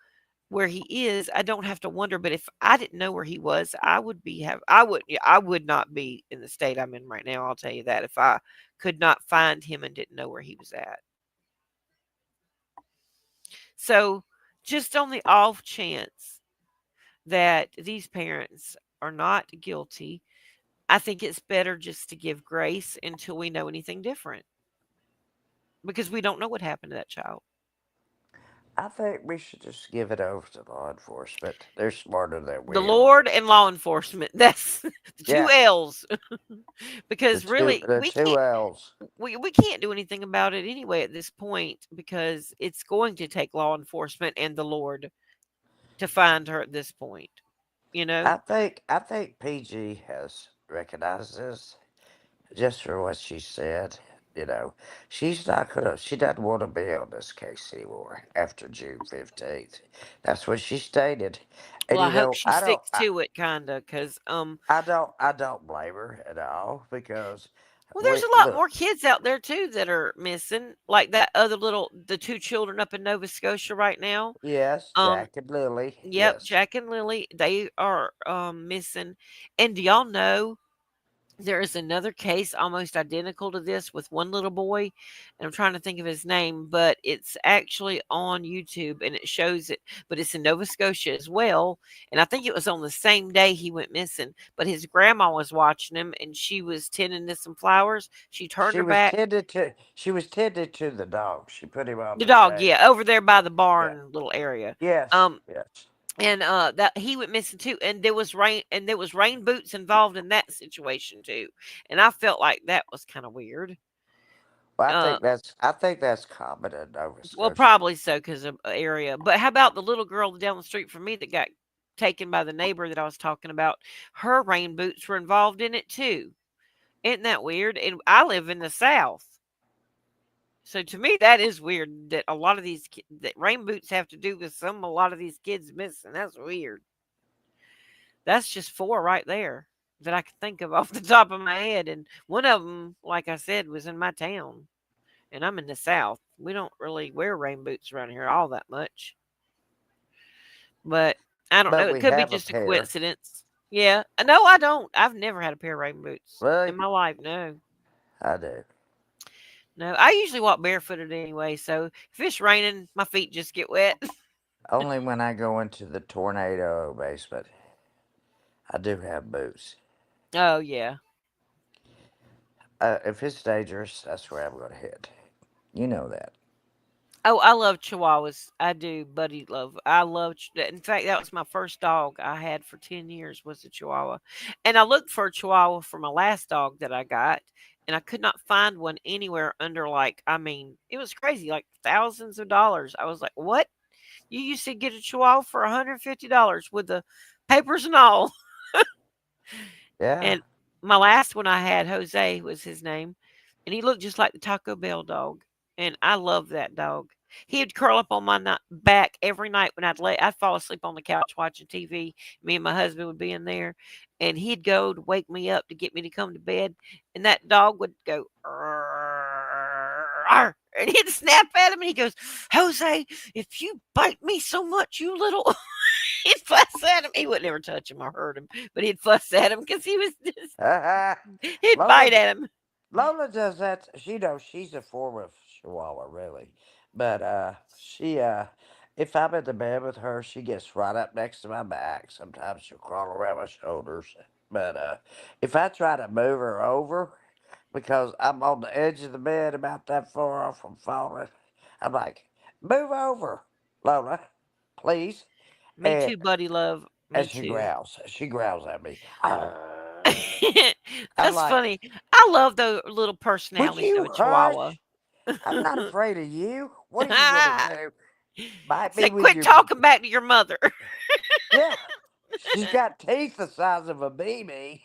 where he is. I don't have to wonder, but if I didn't know where he was, I would not be in the state I'm in right now. I'll tell you that if I could not find him and didn't know where he was at. So, just on the off chance that these parents are not guilty, I think it's better just to give grace until we know anything different because we don't know what happened to that child. I think we should just give it over to law enforcement. They're smarter than The we are. Lord and law enforcement. That's the two Yeah, L's. Because really, the two L's. we can't do anything about it anyway at this point because it's going to take law enforcement and the Lord to find her at this point. You know? I think PG has recognized this just for what she said. You know, she's not gonna. She doesn't want to be on this case anymore after June 15th. That's what she stated. And Well, I you hope know, she sticks to it, kinda, because I don't blame her at all because well, there's we a lot look. more kids out there too that are missing, like that other the two children up in Nova Scotia right now. Yes, Um, Jack and Lily. yep, Yes, Jack and Lily, they are missing. And do y'all know there is another case almost identical to this with one little boy, and I'm trying to think of his name, but it's actually on YouTube and it shows it, but it's in Nova Scotia as well. And I think it was on the same day he went missing, but his grandma was watching him and she was tending to some flowers. She turned her back. she was tended to the dog. She put him on The the dog, table. yeah, over there by the Yeah. barn little area. Yes. Um, Yes. and that he went missing too, and there was rain boots involved in that situation too, and I felt like that was kind of weird. Well, uh I think that's common in Nova well, Scotia. probably so because of area, but how about the little girl down the street from me that got taken by the neighbor that I was talking about? Her rain boots were involved in it too. Isn't that weird? And I live in the south, so to me that is weird that a lot of that rain boots have to do with a lot of these kids missing. That's weird. That's just 4 right there that I can think of off the top of my head, and one of them, like I said, was in my town, and I'm in the South. We don't really wear rain boots around here all that much, but I don't know. But It we could be have a just a pair. coincidence. Yeah. No, I don't. I've never had a pair of rain boots Really? in my life. No. I do. No. I usually walk barefooted anyway, so if it's raining, my feet just get wet. Only when I go into the tornado basement, I do have boots. Oh, yeah. If it's dangerous, that's where I'm going to hit. You know that. Oh, I love Chihuahuas. I do, buddy love. I love. In fact, that was my first dog I had for 10 years was a Chihuahua, and I looked for a Chihuahua for my last dog that I got, and I could not find one anywhere under like. I mean, it was crazy, like thousands of dollars. I was like, "What? You used to get a Chihuahua for $150 with the papers and all?" Yeah. And my last one I had, Jose was his name, and he looked just like the Taco Bell dog. And I love that dog. He'd curl up on my back every night when I'd fall asleep on the couch watching TV. Me and my husband would be in there, and he'd go to wake me up to get me to come to bed. And that dog would go, "Arr, arr," and he'd snap at him, and he goes, "Jose, if you bite me so much, you little," he'd fuss at him. He would never touch him or hurt him, but he'd fuss at him because he was just, he'd Lola, bite at him. Lola does that. She knows she's a form of Chihuahua, really. But if I'm in the bed with her, she gets right up next to my back. Sometimes she'll crawl around my shoulders. But if I try to move her over because I'm on the edge of the bed about that far off from falling, I'm like, move over, Lola, please. Me And too, buddy love. Me and she too. growls. She growls at me. "Arr." I'm That's like, funny. I love the little would personalities of you a Chihuahua. hush? I'm not afraid of you. What are you gonna do? Bite me Say, with quit your talking back to your mother. yeah. She's got teeth the size of a BB.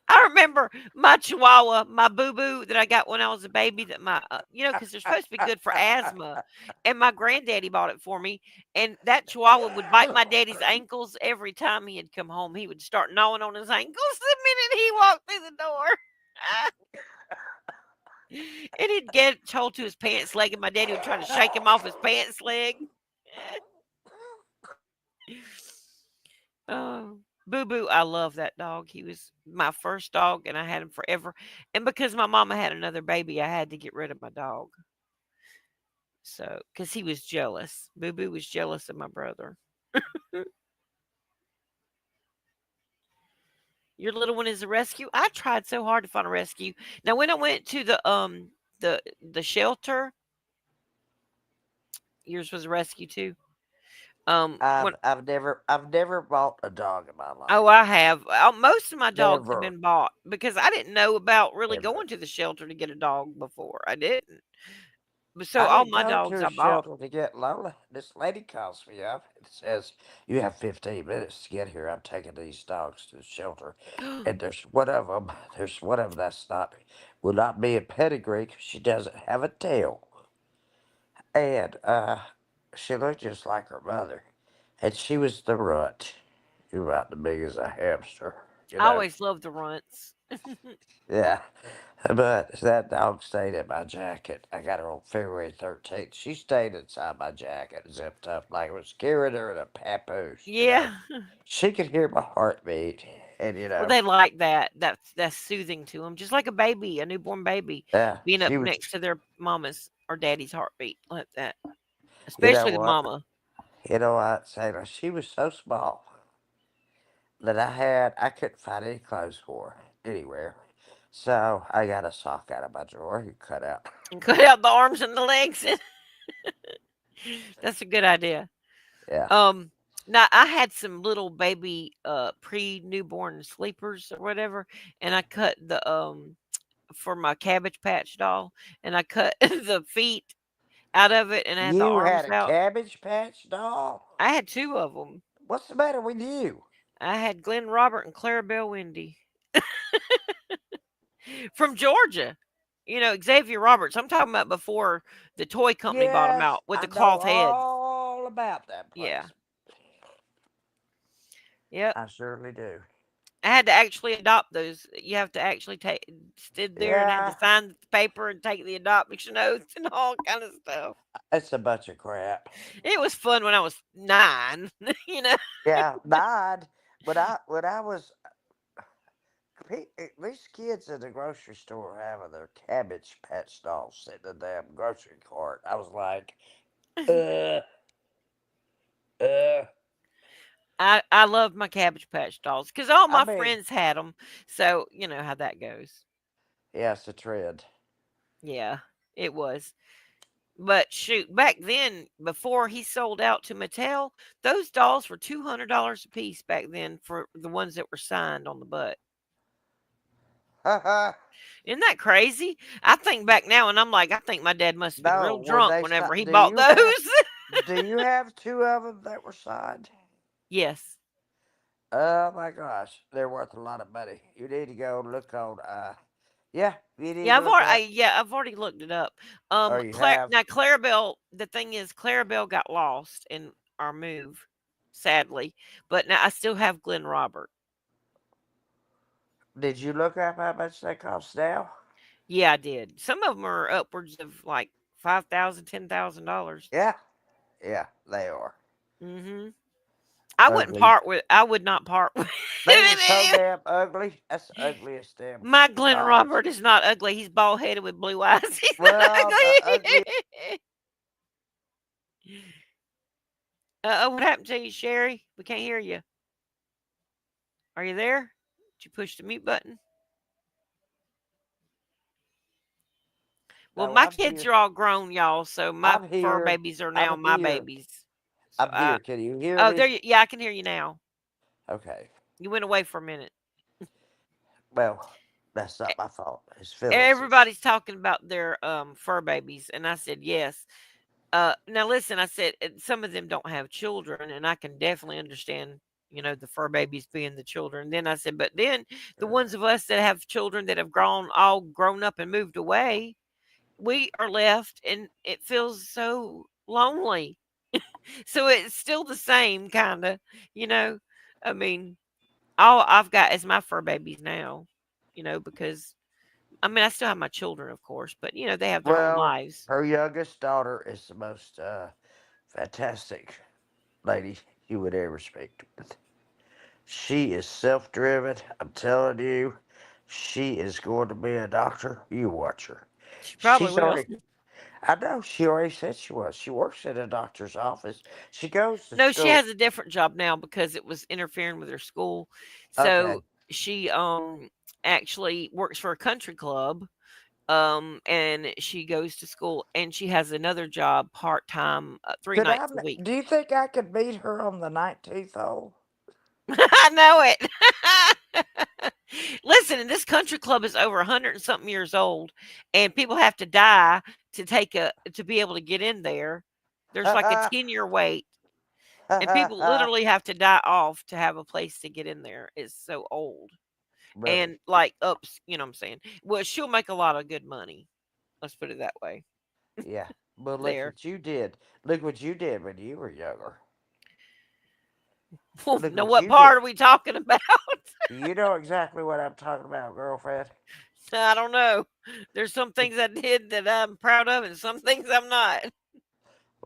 I remember my Chihuahua, my Boo Boo that I got when I was a baby. That because they're supposed to be good for asthma, and my granddaddy bought it for me. And that Chihuahua would bite my daddy's ankles every time he had come home. He would start gnawing on his ankles the minute he walked through the door. And he'd get hold to his pants leg, and my daddy would try to shake him off his pants leg. Oh, Boo Boo, I love that dog. He was my first dog, and I had him forever. And because my mama had another baby, I had to get rid of my dog. So, because he was jealous. Boo Boo was jealous of my brother. Your little one is a rescue. I tried so hard to find a rescue. Now, when I went to the shelter, Yours was a rescue too. When I've never bought a dog in my oh, life. I have. Most of my dogs have Never, been bought because I didn't know about really ever. going to the shelter to get a dog before. I didn't. But so I all didn't my go to dogs a I bought. shelter to get Lola. This lady calls me up and says, "You have 15 minutes to get here. I'm taking these dogs to the shelter, and there's one of them. There's one of them that's not will not be a pedigree 'cause she doesn't have a tail, and she looked just like her mother, and she was the runt. You're about as big as a hamster, you I know." always loved the runts. Yeah, but that dog stayed in my jacket. I got her on February 13th. She stayed inside my jacket, zipped up like I was carrying her in a papoose. Yeah. She could hear my heartbeat, and Well, they like that. That's soothing to them, just like a baby, a newborn baby, being up she was, next to their mama's or daddy's heartbeat like that, you know especially the what? mama. You know what, Sailor? She was so small that I couldn't find any clothes for her anywhere. So I got a sock out of my drawer and cut out. And cut out the arms and the legs. That's a good idea. Yeah. Um, Now I had some little baby pre-newborn sleepers or whatever, and I cut the for my Cabbage Patch doll, and I cut the feet out of it, and I had the You had arms a out. Cabbage Patch doll? I had two of them. What's the matter with you? I had Glenn Robert and Clarabelle Wendy from Georgia. You know, Xavier Roberts. I'm talking about before the toy company bought them Yes, out with I the know cloth heads. all about that Yeah. place. Yep. I surely do. I had to actually adopt those. You have to actually take stood there and had to Yeah, sign the paper and take the adoption oath and all kind of stuff. it's a bunch of crap. It was fun when I was 9, you know. Yeah, died. When I was these kids in the grocery store having their Cabbage Patch dolls sitting in the damn grocery cart. I was like, uh, uh. I loved my Cabbage Patch dolls because all I my mean, friends had them. So you know how that goes. yeah, it's a trend. Yeah, it was. But shoot, back then, before he sold out to Mattel, those dolls were $200 a piece back then for the ones that were signed on the butt. Isn't that crazy? I think back now and I'm like, I think my dad must have been real No, when drunk they whenever he do bought you have those. two of them that were signed? Yes. Oh my gosh, they're worth a lot of money. You need to go look on. Yeah, you need Yeah, to look up, I've already looked it up. or you have. Clarabelle, the thing is Clarabelle got lost in our move, sadly. But now I still have Glenn Robert. Did you look up how much they cost now? Yeah, I did. Some of them are upwards of like 5,000, $10,000. Yeah, yeah, they are Mhm. ugly. I would not part with They were so damn ugly. That's the ugliest damn my Glenn dolls. Robert is not ugly. He's bald headed with blue eyes. He's not Well, the ugly. ugly. What happened to you, Sherry? We can't hear you. Are you there? Did you push the mute button? Well, No, my I'm kids here. are all grown, y'all, so my I'm fur here. babies are now I'm my here. babies. So I'm I here. Can you hear oh me? yeah, I can hear you now. Okay. You went away for a minute. Well, that's not my fault. It's Phyllis's. Everybody's talking about their fur babies, and I said yes. Now listen, I said some of them don't have children, and I can definitely understand, you know, the fur babies being the children. Then I said, but then the ones of us that have children that have grown up and moved away, we are left, and it feels so lonely. So it's still the same kind of, you know. I mean, all I've got is my fur babies now, you know, because I mean I still have my children, of course, but you know they have their own Well, lives. her youngest daughter is the most fantastic lady you would ever speak with. She is self driven. I'm telling you, she is going to be a doctor. You watch her. She probably She's will. already, I know, she already said she was. She works in a doctor's office. She goes to No, she school. has a different job now because it was interfering with her school. Okay. So she actually works for a country club And she goes to school, and she has another job part time, 3 nights a week. Do you think I could meet her on the 19th hole? I know it. Listen, and this country club is over 100 and something years old, and people have to die to be able to get in there. There's like a 10-year wait, and people literally have to die off to have a place to get in there. It's so old. Really? And like ups, you know what I'm saying? Well, she'll make a lot of good money. Let's put it that way. Yeah. Well, look There. what you did. Look what you did when you were younger. Look Now, what what you did. part are we talking about? You know exactly what I'm talking about, girlfriend. I don't know. There's some things I did that I'm proud of, and some things I'm not.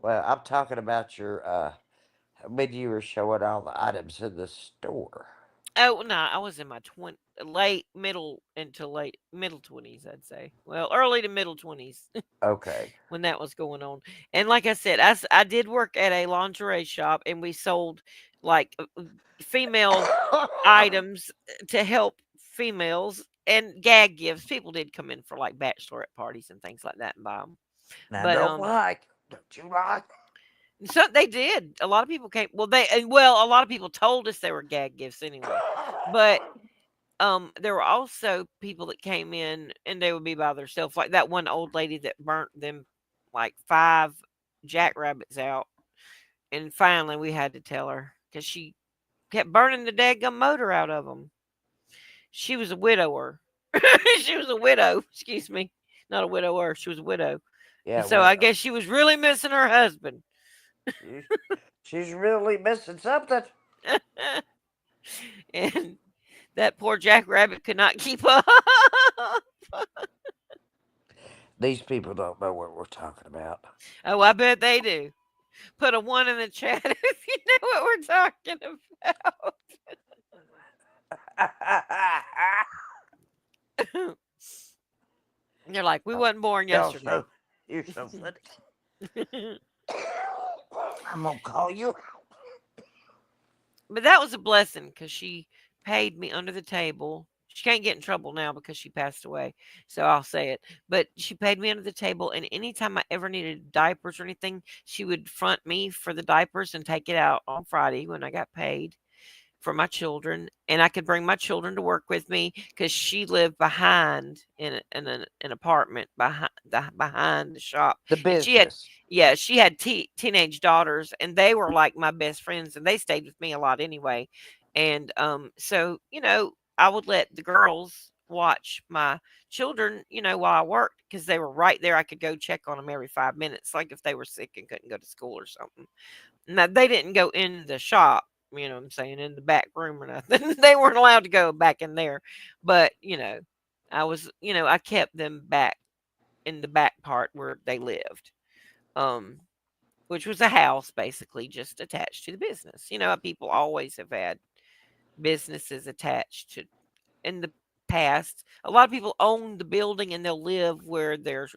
Well, I'm talking about your when you were showing all the items in the store. Oh no, I was in my late middle into late middle 20s, I'd say. Well, early to middle 20s Okay. when that was going on. And like I said, I did work at a lingerie shop, and we sold like female items to help females and gag gifts. People did come in for like bachelorette parties and things like that and buy them. Now But don't lie. Don't you lie? so they did. A lot of people came. Well, a lot of people told us they were gag gifts anyway. But there were also people that came in and they would be by themselves, like that one old lady that burnt them like 5 jackrabbits out. And finally, we had to tell her because she kept burning the daggum motor out of them. She was a widower. She was a widow. Excuse me, not a widower. She was a widow, Yeah, and so I widow. guess she was really missing her husband. She, she's really missing something. And that poor jackrabbit could not keep up. These people don't know what we're talking about. Oh, I bet they do. Put a one in the chat if you know what we're talking about. They're like, we wasn't born Y'all yesterday. so you're so funny. I'm gonna call you. But that was a blessing because she paid me under the table. She can't get in trouble now because she passed away, so I'll say it. But she paid me under the table, and anytime I ever needed diapers or anything, she would front me for the diapers and take it out on Friday when I got paid for my children, and I could bring my children to work with me because she lived behind in an apartment behind the shop, The and she had business. yeah she had teenage daughters, and they were like my best friends, and they stayed with me a lot anyway, and so I would let the girls watch my children while I worked because they were right there. I could go check on them every 5 minutes, like if they were sick and couldn't go to school or something. Now, they didn't go in the shop, you know what I'm saying, in the back room or nothing. They weren't allowed to go back in there. But, I kept them back in the back part where they lived. Um, which was a house basically just attached to the business. People always have had businesses attached to in the past. A lot of people own the building and they'll live where their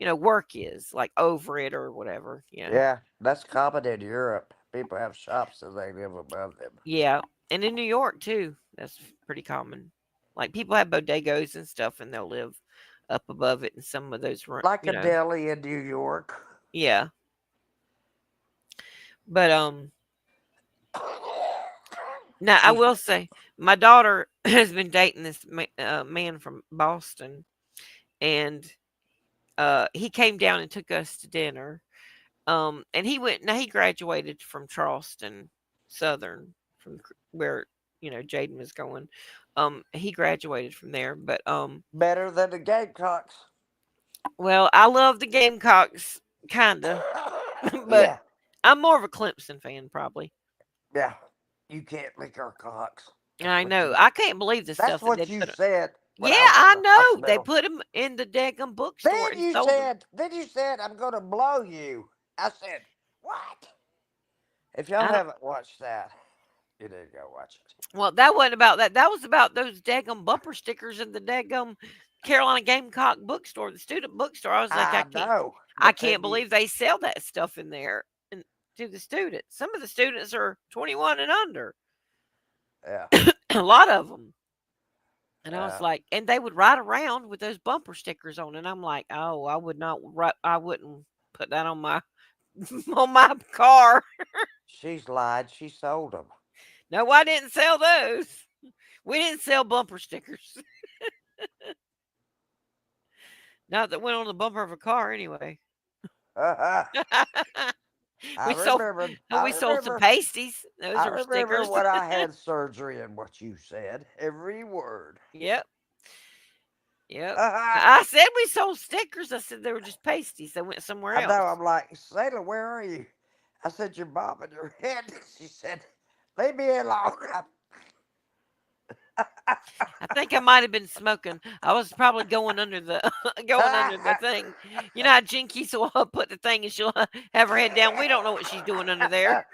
work is, like over it or whatever. Yeah, that's common in Europe. People have shops and they live above them. Yeah, and in New York too, that's pretty common. Like people have bodegas and stuff, and they'll live up above it in some of those, Like a deli in New York. yeah. But now I Excuse me. will say, my daughter has been dating this man from Boston, and he came down and took us to dinner. And he went. Now he graduated from Charleston Southern, where Jaden was going. He graduated from there, but Better than the Gamecocks. well, I love the Gamecocks, kinda, but Yeah, I'm more of a Clemson fan, probably. yeah. You can't lick our cocks. I know. I can't believe the That's stuff that they what you put. said when Yeah, I was in I the know. They hospital. put them in the daggum bookstore and sold them. Then you said, I'm gonna blow you. I said, what? If y'all I don't. haven't watched that, you need to go watch it. Well, that wasn't about that. That was about those daggum bumper stickers in the daggum Carolina Gamecock bookstore, the student bookstore. I was like, I know, I but can't then you, believe they sell that stuff in there and to the students. Some of the students are 21 and under. yeah. A lot of them. And I was like, and they would ride around with those bumper stickers on, and I'm like, oh, I would not, I wouldn't put that on my on my car. She's lied. She sold them. No, I didn't sell those. We didn't sell bumper stickers. Not that went on the bumper of a car anyway. I we sold remembered. we sold some pasties. Those I are remember stickers. when I had surgery and what you said. Every word. Yep. Yep. I said we sold stickers. I said they were just pasties. They went somewhere I know. else. I'm like, Sailor, where are you? I said, you're bobbing your head. She said, leave me alone. I think I might have been smoking. I was probably going under the going under the thing. You know how Jinkies will put the thing and she'll have her head down. We don't know what she's doing under there.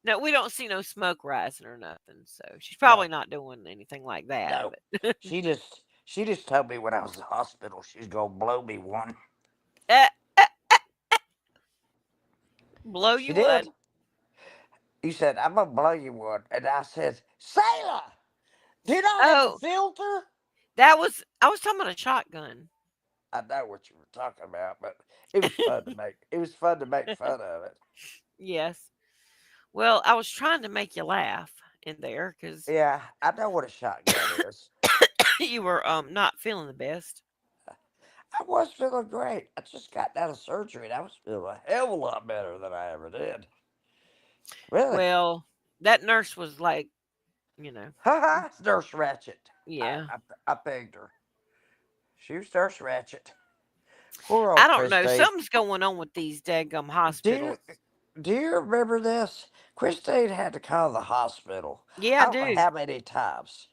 No, we don't see no smoke rising or nothing. So she's probably No, not doing anything like that. no. But She just told me when I was in the hospital she's gonna blow me one. uh, uh, blow She you what? did. You said, I'm gonna blow you one. And I said, Sailor, do you not have a Oh, filter? I was talking about a shotgun. I know what you were talking about, but it was fun to make fun of it. Yes. Well, I was trying to make you laugh in there because Yeah, I know what a shotgun is. you were not feeling the best. I was feeling great. I just got out of surgery and I was feeling a hell of a lot better than I ever did. Really? Well, that nurse was like, you know, Ha ha! Nurse Ratchet. I, yeah. I, I begged her. She was Nurse Ratchet. Poor I old don't know. Christine. Something's going on with these daggum Do you hospitals. do you remember this? Christine had to call the hospital. Yeah, I I don't know do. how many times.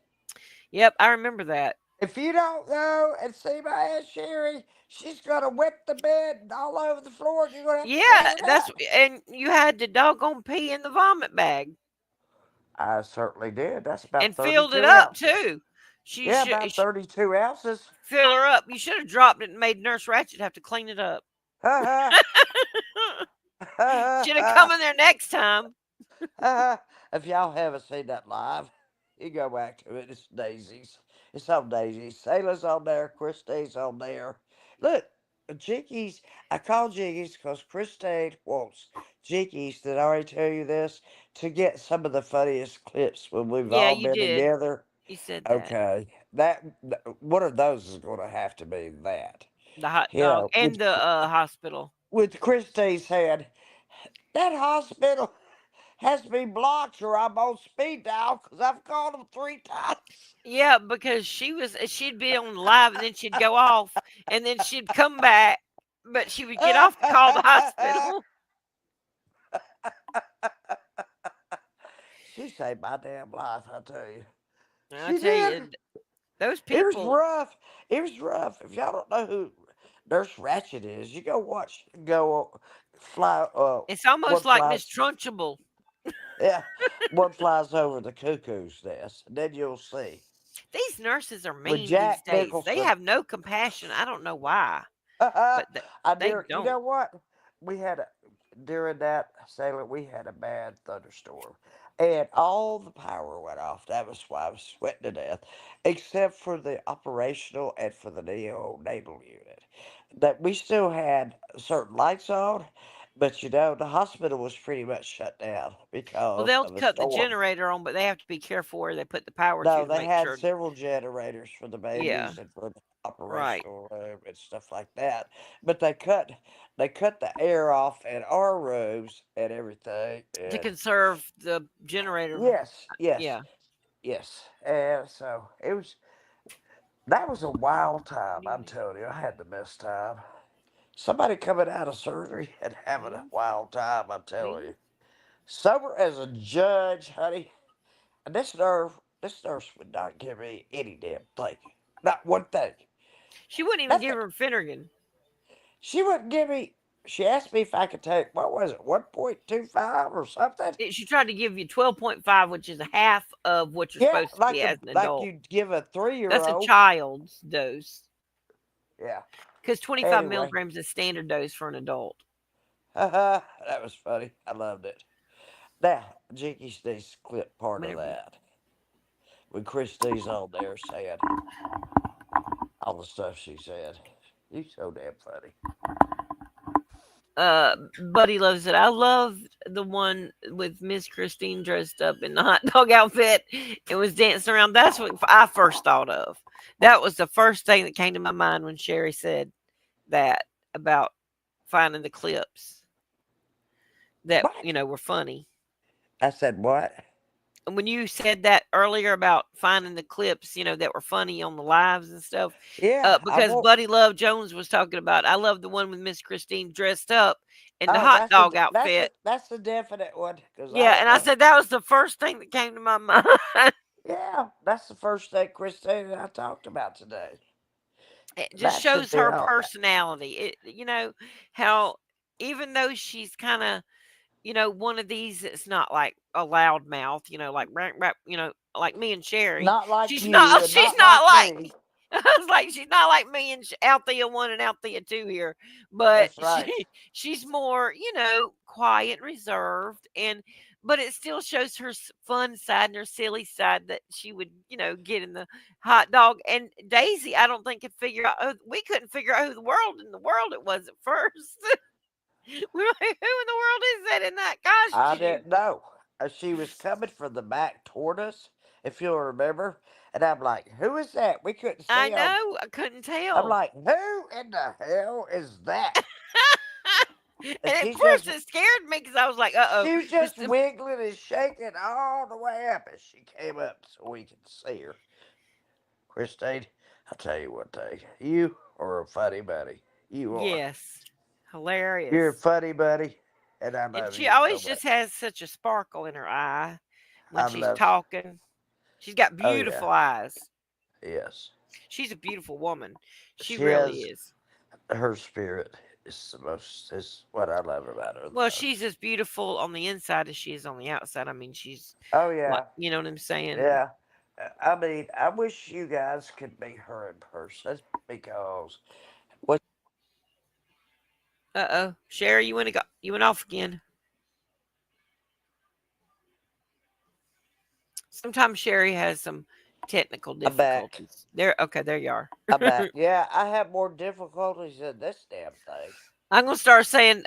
Yep, I remember that. If you don't go and see my Aunt Sherry, she's gonna whip the bed all over the floor and you're gonna have to Yeah, clean it that's up. and you had the doggone pee in the vomit bag I certainly did. That's about and filled it 32 up ounces. too. She Yeah, should about 32 ounces. fill her up. You should have dropped it and made Nurse Ratchet have to clean it up. Ha Should have ha. come in there next time. If y'all haven't seen that live, you go back to it. It's Daisy's. It's on Daisy's. Sailor's on there. Christine's on there. Look, Jinkies. I call Jinkies because Christine wants Jinkies. Did I already tell you this? To get some of the funniest clips when we've Yeah, all you been did. together. You said that. Okay, that one of those is going to have to be that. The hot You dog know, and the hospital. with Christine's head, that hospital has to be blocked or I'm on speed dial because I've called them 3 times. Yeah, because she'd be on live and then she'd go off and then she'd come back, but she would get off to call the hospital. She saved my damn life, I tell you. I She tell did. you, those It was people. rough. It was rough. If y'all don't know who Nurse Ratchet is, you go watch, go fly, It's almost one like Miss flies, Trunchable. yeah, one flies over the cuckoo's nest, and then you'll see. These nurses are With mean these Jack days. They Nicholson. have no compassion. I don't know why, but they You don't. know what? We had a during that sailor, we had a bad thunderstorm, and all the power went off. That was why I was sweating to death, except for the operational and for the neonatal unit. That we still had certain lights on, but the hospital was pretty much shut down Well, because they'll of the cut the storm. generator on, but they have to be careful where they put the power to No, to they make had sure. several generators for the Yeah, babies and for the right. operational room and stuff like that. But they cut the air off in our rooms and everything. To And conserve the generator. yes, yes, Yeah. yes. And so that was a wild time. What do you I'm need? telling you, I had the best time. Somebody coming out of surgery and having a Me? wild time. I'm telling Me? you. Sober as a judge, honey. And this nurse would not give me any damn thing. Not one thing. She wouldn't even give Nothing. her Finnegan. She wouldn't give me. She asked me if I could take, what was it, 1.25 or something? She tried to give you 12.5, which is a half of what you're Yeah, supposed to be as an like adult. you'd give a 3 year That's a old. child's dose. Yeah. Because 25 Anyway, milligrams is standard dose for an adult. that was funny. I loved it. Now, Jinky needs to clip part of Whenever. that when Christine's on there saying all the stuff she said. You so damn funny. Buddy loves it. I love the one with Miss Christine dressed up in the hot dog outfit and was dancing around. That's what I first thought of. That was the first thing that came to my mind when Sherry said that about finding the clips that What? were funny. I said what? And when you said that earlier about finding the clips, that were funny on the lives and stuff, Yeah, I because won't. Buddy Love Jones was talking about, I love the one with Miss Christine dressed up in the Oh, hot dog outfit. that's a definite one because I Yeah, don't and I know. said that was the first thing that came to my mind. Yeah, that's the first thing Christine and I talked about today. It just That should shows be her all. personality. How even though she's kind of one of these that's not like a loud mouth, like rap, rap, like me and Sherry. Not like She's not. you and She's not not like like. me. I was like, she's not like me and Althea 1 and Althea 2 here, but That's right. she's more, quiet, reserved, but it still shows her fun side and her silly side that she would, get in the hot dog. And Daisy, I don't think could figure out. We couldn't figure out who the world in the world it was at first. We were like, who in the world is that in that I costume? didn't know. She was coming from the back toward us, if you'll remember. And I'm like, who is that? We couldn't I see him. know. I couldn't I'm tell. like, who in the hell is that? And And at first it scared me because I was like, she was this just wiggling and shaking all the way up as she came up so we could see her. Christine, I'll tell you one thing. You are a funny buddy. You are. yes, You're a hilarious. funny buddy, and I And love she you so always just much. has such a sparkle in her eye when I she's love. talking. She's got Oh yeah, beautiful eyes. yes. She's a beautiful woman. She She really has is. her spirit is the most is what I love about her the Well, she's most. as beautiful on the inside as she is on the outside. I mean, she's Oh like, yeah, you know what I'm saying? yeah. I mean, I wish you guys could meet her in person because what Sherry, you went off again. Sometimes Sherry has some technical I'm back. difficulties. There, okay, there you are. I'm back. Yeah, I have more difficulties than this damn thing. I'm gonna start saying,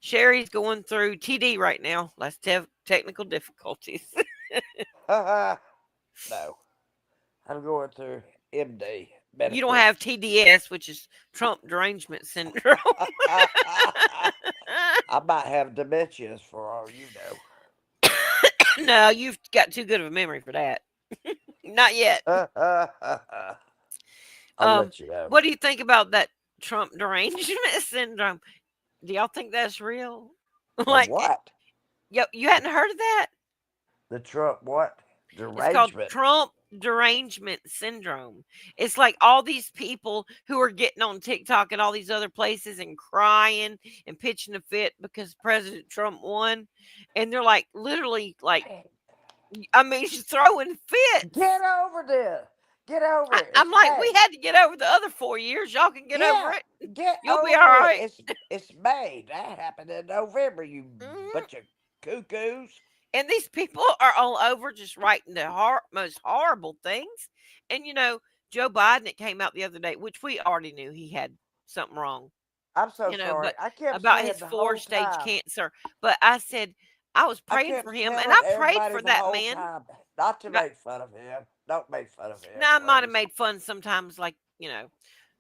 Sherry's going through TD right now. That's technical difficulties. No, I'm going through MD You don't medical. have TDS, which is Trump derangement syndrome. I might have dementia for all you No, you've got too good of a memory for that. Not yet. know. I'll Um, let you know. what do you think about that Trump derangement syndrome? Do y'all think that's real? The Like, what? you hadn't heard of that? The Trump what? It's called Derangement. Trump derangement syndrome. It's like all these people who are getting on TikTok and all these other places and crying and pitching a fit because President Trump won. And they're like, literally, like, I mean, she's throwing Get fits. over this. Get over it. I'm It's like, we May. had to get over the other 4 years. Y'all can get over Yeah, it. get You'll be all over it. right. It's May. That happened in November. You Mhm. bunch of cuckoos. And these people are all over just writing the most horrible things. And Joe Biden, it came out the other day, which we already knew he had something wrong, I'm so sorry. but I kept about saying his the four whole stage time. cancer. But I said I was I praying for kept him, and telling I prayed everybody for the that whole man. time not to I, make fun of him. Don't make fun of him, now I might have please. made fun sometimes, like a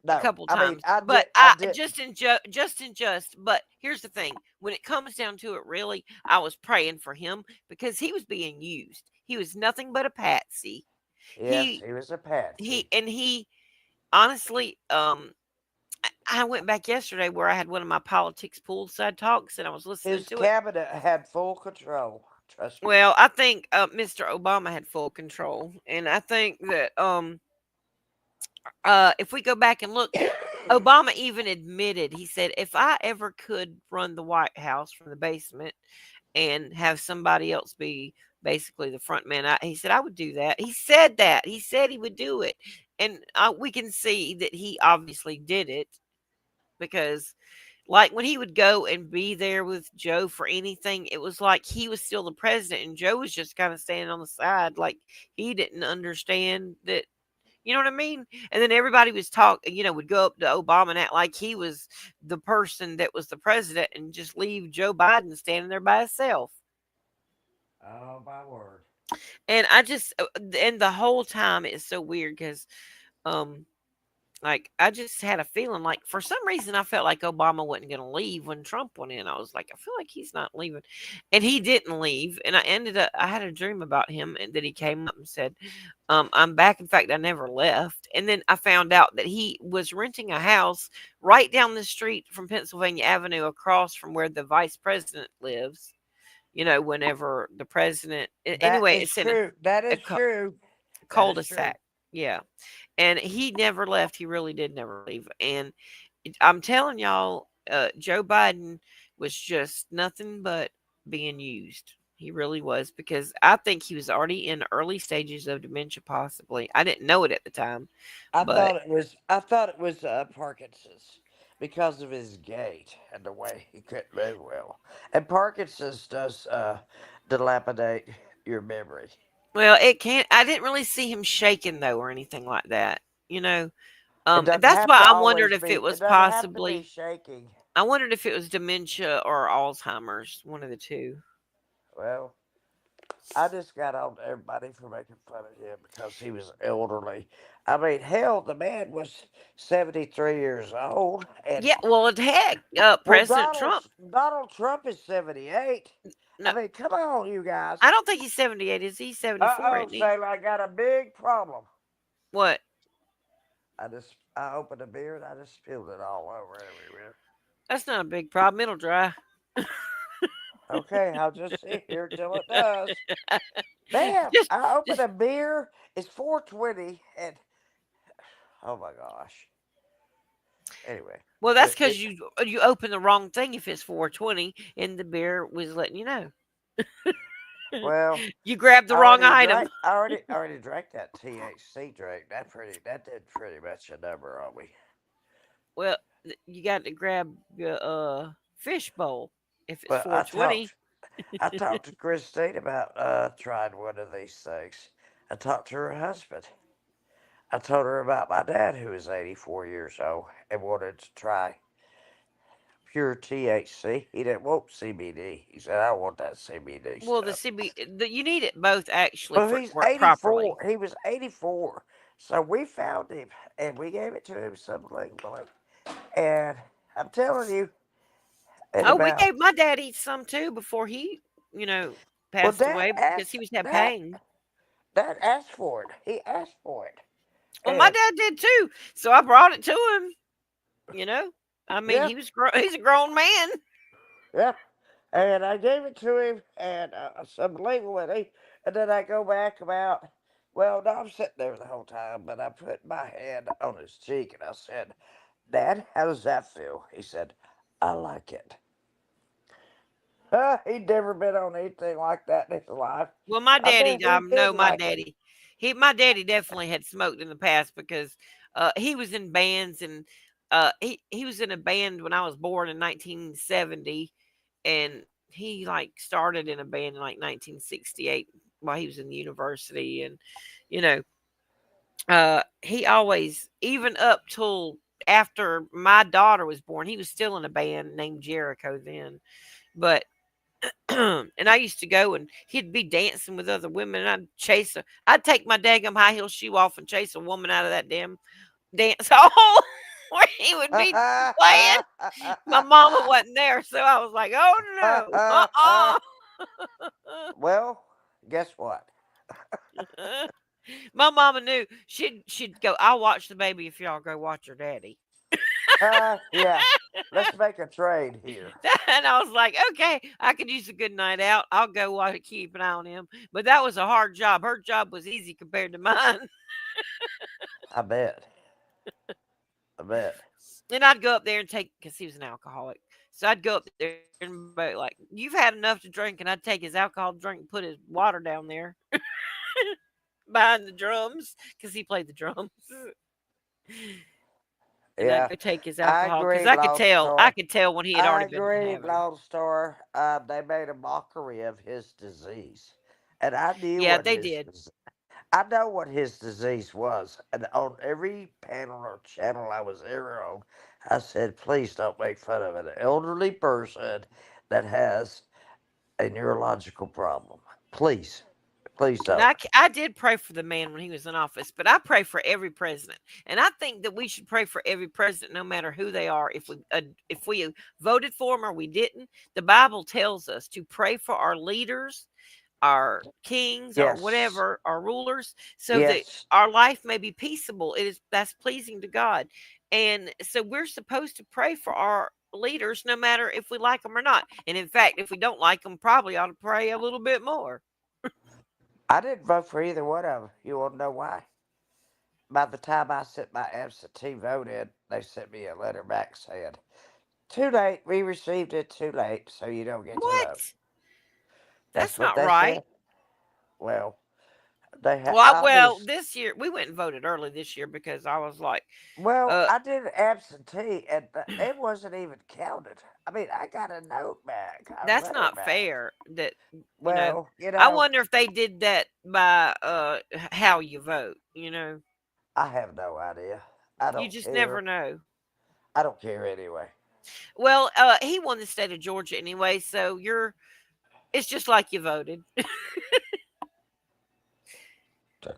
No, couple I mean times, but I I didn't. just. But here's the thing: when it comes down to it, really, I was praying for him because he was being used. He was nothing but a patsy. Yes, He he was a he patsy. and he honestly, I went back yesterday where I had one of my politics poolside talks and I was listening His to it. cabinet had full control. Trust me. Well, I think Mr. Obama had full control, and I think that if we go back and look, Obama even admitted, he said, if I ever could run the White House from the basement and have somebody else be basically the front man, he said I would do that. He said that. He said he would do it, and, we can see that he obviously did it, because, Like when he would go and be there with Joe for anything, it was like he was still the president and Joe was just kind of standing on the side, like he didn't understand that. You know what I mean? And then everybody was would go up to Obama and act like he was the person that was the president and just leave Joe Biden standing there by himself. Oh my word! And and the whole time it's so weird because, um, like, I just had a feeling like for some reason I felt like Obama wasn't going to leave when Trump went in. I was like, I feel like he's not leaving. And he didn't leave. And I had a dream about him and that he came up and said, I'm back. In fact, I never left. And then I found out that he was renting a house right down the street from Pennsylvania Avenue across from where the vice president lives. Whenever the president, That anyway, is it's in a, true. That a is true. That is true. cul-de-sac. Yeah. And he never left. He really did never leave. And I'm telling y'all, Joe Biden was just nothing but being used. He really was because I think he was already in early stages of dementia, possibly. I didn't know it at the time, but I thought it was Parkinson's because of his gait and the way he couldn't move well. And Parkinson's does dilapidate your memory. well, it can't. I didn't really see him shaking though, or anything like that. You know, It doesn't that's have why to I wondered always if it be. It was doesn't have to be possibly. shaking. I wondered if it was dementia or Alzheimer's, one of the two. Well, I just got on to everybody for making fun of him because he was elderly. I mean, hell, the man was 73 years old, and Yeah, well, heck, well, President Trump. Donald Trump is 78. I No, mean, come on, you guys. I don't think he's 78. Is he Uh 74? oh, Isn't he? Sailor, I got a big problem. What? I opened a beer and I just spilled it all over everywhere. That's not a big problem. It'll dry. Okay, I'll just sit here till it does. Damn, just, I opened just. a beer. It's 4:20, and oh my gosh. Anyway, Well, that's it, because it you opened the wrong thing. If it's 420 and the beer was letting you know, well, you grabbed the wrong item. I already drank that THC drink. That did pretty much a number on me. Well, you got to grab your fish bowl if it's But 420. I talked to Christine about trying one of these things. I talked to her husband. I told her about my dad, who is 84 years old and wanted to try pure THC. He didn't want CBD. He said, I don't want that CBD Well, the stuff. CB, you need it both actually Well, for it he's to work properly. 84. He was 84. So we found him and we gave it to him sublingually. And I'm telling you, in Oh, we about, gave my daddy some too before he, you know, well, passed away because he was had pain. Dad asked for it. He asked for it. Well, my And dad did too, so I brought it to him. You know, I mean, yeah, he's a grown man. yeah. And I gave it to him and sublingually. And then I go back about, well, no, I'm sitting there the whole time, but I put my hand on his cheek and I said, Dad, how does that feel? He said, I like it. He'd never been on anything like that in his life. Well, my I daddy, bet he did no, my like it. daddy, my daddy definitely had smoked in the past because he was in bands and he was in a band when I was born in 1970, and he like started in a band in like 1968 while he was in the university, and you know, he always, even up till after my daughter was born, he was still in a band named Jericho then, but and I used to go and he'd be dancing with other women and I'd take my daggum high heel shoe off and chase a woman out of that damn dance hall where he would be playing. My mama wasn't there, so I was like, oh no, Well, guess what? My mama knew she'd go, I'll watch the baby if y'all go watch your daddy. Yeah. Let's make a trade here. And I was like, okay, I could use a good night out. I'll go keep an eye on him. But that was a hard job. Her job was easy compared to mine. I bet. I bet. And I'd go up there and take, because he was an alcoholic. So I'd go up there and be like, you've had enough to drink. And I'd take his alcohol drink and put his water down there behind the drums because he played the drums. and I'd Yeah, go take his I alcohol because agree. I could Long tell. I story. could tell when he had I already been agree. having. Long story. They made a mockery of his disease, and I knew Yeah, what they his. did. I know what his disease was, and on every panel or channel I was ever on, I said, "Please don't make fun of an elderly person that has a neurological problem. Please, please Now, don't." I did pray for the man when he was in office, but I pray for every president, and I think that we should pray for every president, no matter who they are. If we voted for them or we didn't, the Bible tells us to pray for our leaders, our kings, or Yes, whatever, our rulers, so that yes. our life may be peaceable. That's pleasing to God, and so we're supposed to pray for our leaders, no matter if we like them or not. And in fact, if we don't like them, probably ought to pray a little bit more. I didn't vote for either one of them. You want to know why? By the time I sent my absentee vote in, they sent me a letter back saying, "Too late. We received it too late, so you don't get to vote." What? That's That's what not they right. said. Well, they Well, obviously. this year we went and voted early this year because I was like, Well, uh, I did an absentee, and it wasn't even counted. I mean, I got a note back, a that's letter not back. fair. That you know, Well, I wonder if they did that by how you vote. I have no idea. I You don't just never care. know. I don't care anyway. Well, he won the state of Georgia anyway, so it's just like you voted.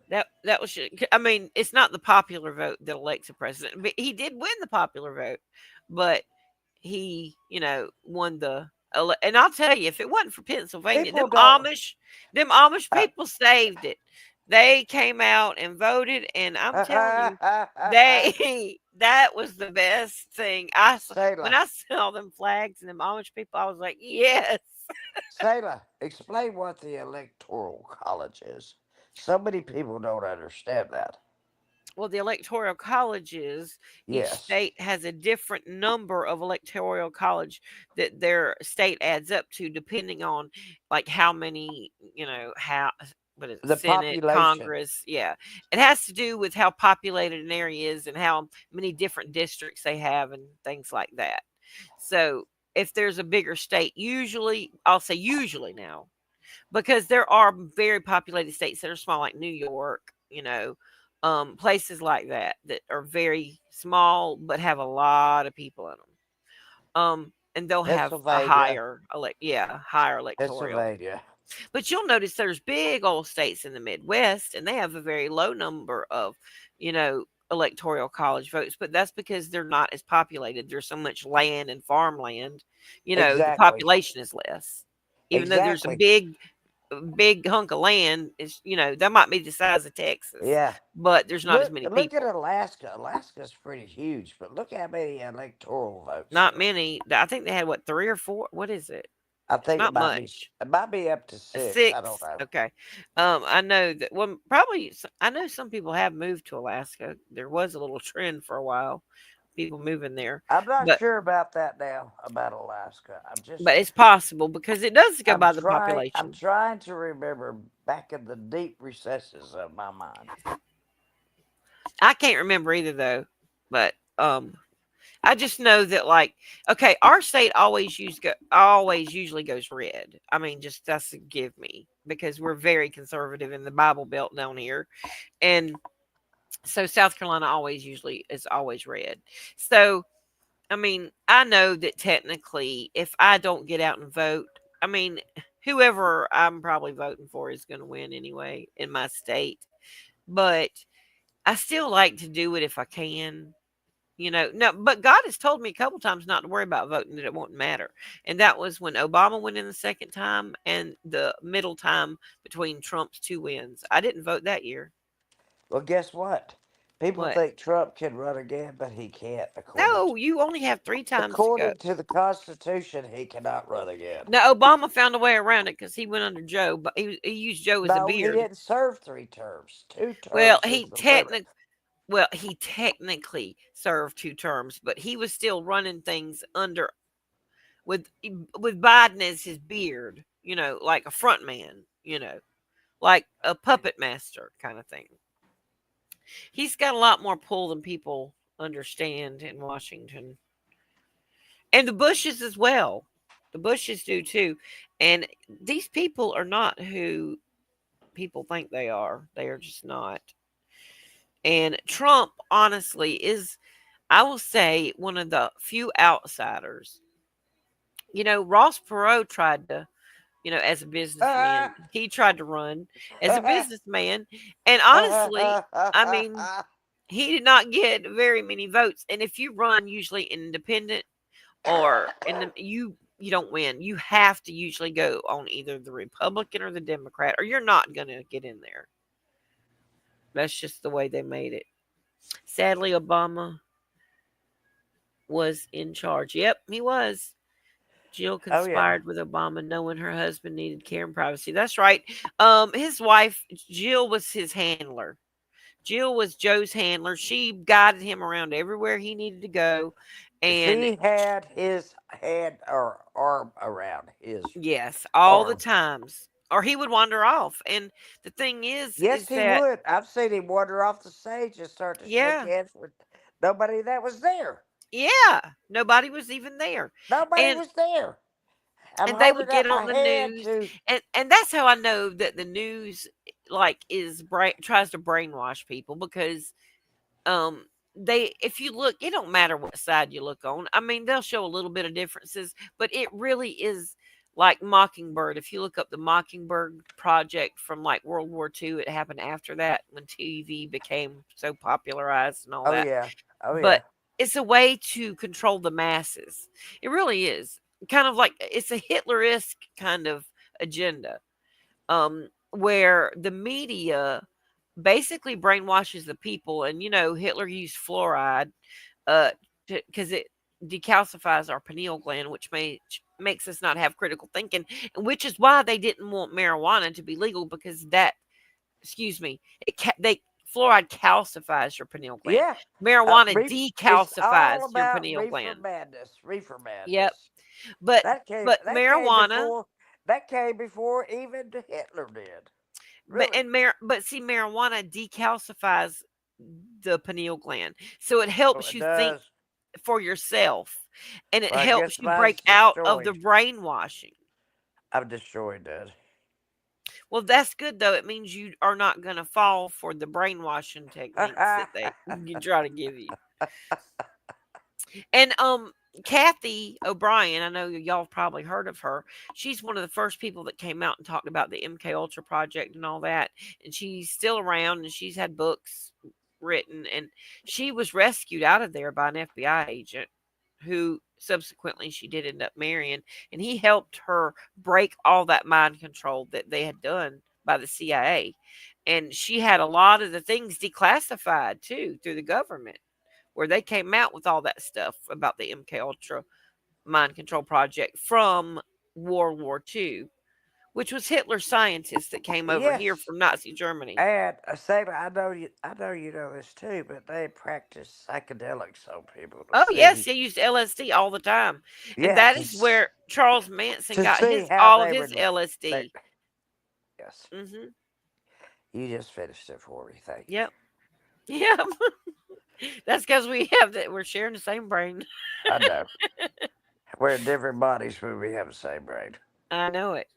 That was. I mean, it's not the popular vote that elects a president, but he did win the popular vote. But he, won and I'll tell you, if it wasn't for Pennsylvania, People don't. them Amish Uh, people saved it. They came out and voted, and I'm telling you, they that was the best thing. When Sayla, I saw them flags and them Amish people, I was like, yes. Sayla, explain what the electoral college is. So many people don't understand that. Well, the electoral colleges, each Yes, state has a different number of electoral college that their state adds up to, depending on like how many, how what is it, the Senate, population. Congress. Yeah. It has to do with how populated an area is and how many different districts they have and things like that. So if there's a bigger state, usually, I'll say usually now, because there are very populated states that are small, like New York, places like that that are very small but have a lot of people in them. And they'll have a Pennsylvania, higher electoral. Pennsylvania. But you'll notice there's big old states in the Midwest, and they have a very low number of, electoral college votes. But that's because they're not as populated. There's so much land and farmland. The Exactly, population is less, even though there's a exactly. big hunk of land. Is that might be the size of Texas, Yeah. but there's not as many Look at people. Alaska. Alaska's pretty huge, but look how many electoral votes Not there are. many. I think they had what, three or four. What is it? I It's think not much. it might be up to A six. I don't six. know. Okay. I know that. Well, probably. I know some people have moved to Alaska. There was a little trend for a while, people moving there, I'm not but sure about that now about Alaska. it's possible because it does go I'm by the trying. I'm population. trying to remember back in the deep recesses of my mind. I can't remember either though, but I just know that, like, okay, our state always usually goes red. I mean, just that's a give me because we're very conservative in the Bible Belt down here, and so South Carolina always usually is always red. So I mean, I know that technically, if I don't get out and vote, I mean, whoever I'm probably voting for is going to win anyway in my state. But I still like to do it if I can. No, but God has told me a couple times not to worry about voting, that it won't matter. And that was when Obama went in the second time and the middle time between Trump's two wins. I didn't vote that year. Well, guess what? People What? think Trump can run again, but he can't. No, you only have three times to go. According to the Constitution, he cannot run again. Now Obama found a way around it because he went under Joe, but he used Joe as a No, he beard. didn't serve 3 terms. Two Well, terms is the limit. he technically served two terms, but he was still running things under with with Biden as his beard, like a front man, like a puppet master kind of thing. He's got a lot more pull than people understand in Washington. And the Bushes as well. The Bushes do too. And these people are not who people think they are. They are just not. And Trump, honestly, is, I will say, one of the few outsiders. Ross Perot tried to, as a businessman, he tried to run as a businessman. And honestly, I mean, he did not get very many votes. And if you run usually independent or you don't win. You have to usually go on either the Republican or the Democrat, or you're not gonna get in there. That's just the way they made it. Sadly, Obama was in charge. Yep, he was. Jill Oh yeah. conspired with Obama, knowing her husband needed care and privacy. That's right. His wife Jill was his handler. Jill was Joe's handler. She guided him around everywhere he needed to go, and She had his hand or arm around his yes, all the arm. times. Or he would wander off. And the thing Yes, is he that, would. I've seen him wander off the stage and start to shake yeah, hands with nobody that was there. yeah, nobody was even there. Nobody And was there. I'm and they would holding get up on my the hand news, to. and that's how I know that the news tries to brainwash people because um they if you look, it don't matter what side you look on. I mean, they'll show a little bit of differences, but it really is like Mockingbird. If you look up the Mockingbird project from like World War II, it happened after that when TV became so popularized and all Oh that. yeah. Oh But yeah. it's a way to control the masses. It really is. Kind of like it's a Hitler-esque kind of agenda, where the media basically brainwashes the people. And Hitler used fluoride, uh because it decalcifies our pineal gland, which makes us not have critical thinking, and which is why they didn't want marijuana to be legal, because that, excuse me, they fluoride calcifies your pineal gland. Yeah. Marijuana It's all decalcifies your about pineal reefer gland. madness. Reefer Yep. madness. but That came. but That came marijuana, before. That came before even Hitler did. but Really. and mar- but see, marijuana decalcifies the pineal gland, so it Oh, helps it you think does. for yourself, and it Well, I guess helps you mine's break out of the destroyed. brainwashing. I'm destroyed, Dad. Well, that's good though. It means you are not going to fall for the brainwashing techniques that they can try to give you. And Kathy O'Brien, I know y'all probably heard of her. She's one of the first people that came out and talked about the MK Ultra project and all that. And she's still around, and she's had books written, and she was rescued out of there by an FBI agent who subsequently she did end up marrying, and he helped her break all that mind control that they had done by the CIA. And she had a lot of the things declassified too through the government, where they came out with all that stuff about the MK Ultra mind control project from World War II, which was Hitler's scientists that came over here Yes. from Nazi Germany. And Sarah, I know you. I know you know this too, but they practice psychedelics on people to Oh yes, see. they used LSD all the time, and Yeah, that is where Charles Manson to got see his how all of they his would. They, LSD. yes. Hmm. You just finished it for me. Thank you. Yep. Yep. That's because we have that. We're sharing the same brain. I know. We're in different bodies, but we have the same brain. I know it.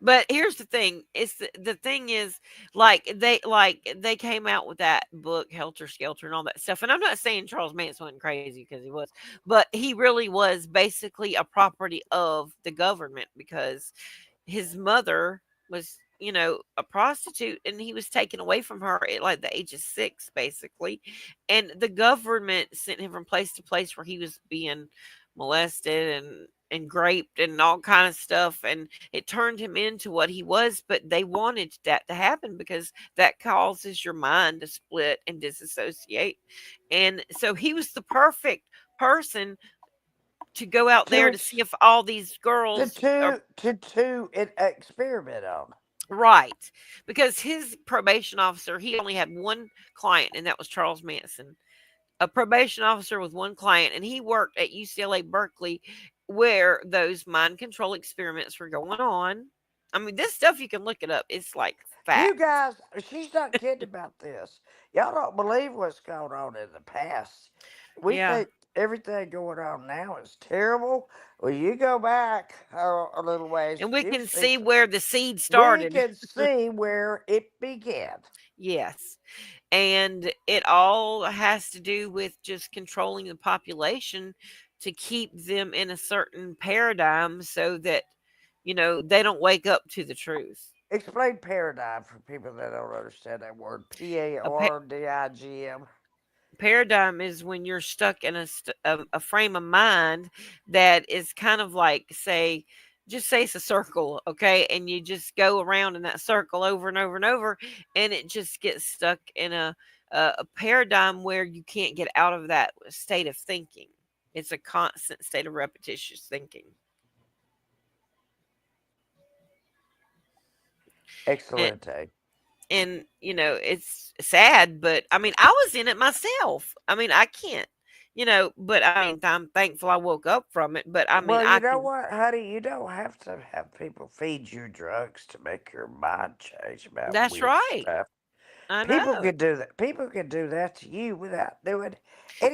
But here's the thing. It's the thing is, like they came out with that book Helter Skelter and all that stuff. And I'm not saying Charles Manson wasn't crazy, because he was, but he really was basically a property of the government, because his mother was, a prostitute, and he was taken away from her at like the age of 6 basically. And the government sent him from place to place where he was being molested and raped and all kind of stuff, and it turned him into what he was. But they wanted that to happen because that causes your mind to split and disassociate. And so he was the perfect person to go out To there to see ex- if all these girls are experiment on. right. Because his probation officer, he only had one client, and that was Charles Manson. A probation officer with one client, and he worked at UCLA Berkeley, where those mind control experiments were going on. I mean, this stuff, you can look it up. It's like You Fact. guys, she's not kidding about this. Y'all don't believe what's going on in the past. We Yeah. think everything going on now is terrible. Well, you go back a little ways, And we you can see, see where the seed we started. can see where it began. Yes. And it all has to do with just controlling the population to keep them in a certain paradigm so that, they don't wake up to the truth. Explain paradigm for people that don't understand that word. P A A pa- R D I G M. paradigm is when you're stuck in a frame of mind that is kind of like, say, just say it's a circle, okay, and you just go around in that circle over and over and over, and it just gets stuck in a paradigm where you can't get out of that state of thinking. It's a constant state of repetitious thinking. and Excelente. it's sad, but I mean, I was in it myself. I mean, I can't, but I mean, I'm thankful I woke up from it, but I mean, Well, I you know can. what, honey? You don't have to have people feed you drugs to make your mind change about That's weird right. stuff. I People know. can do that. People can do that to you without doing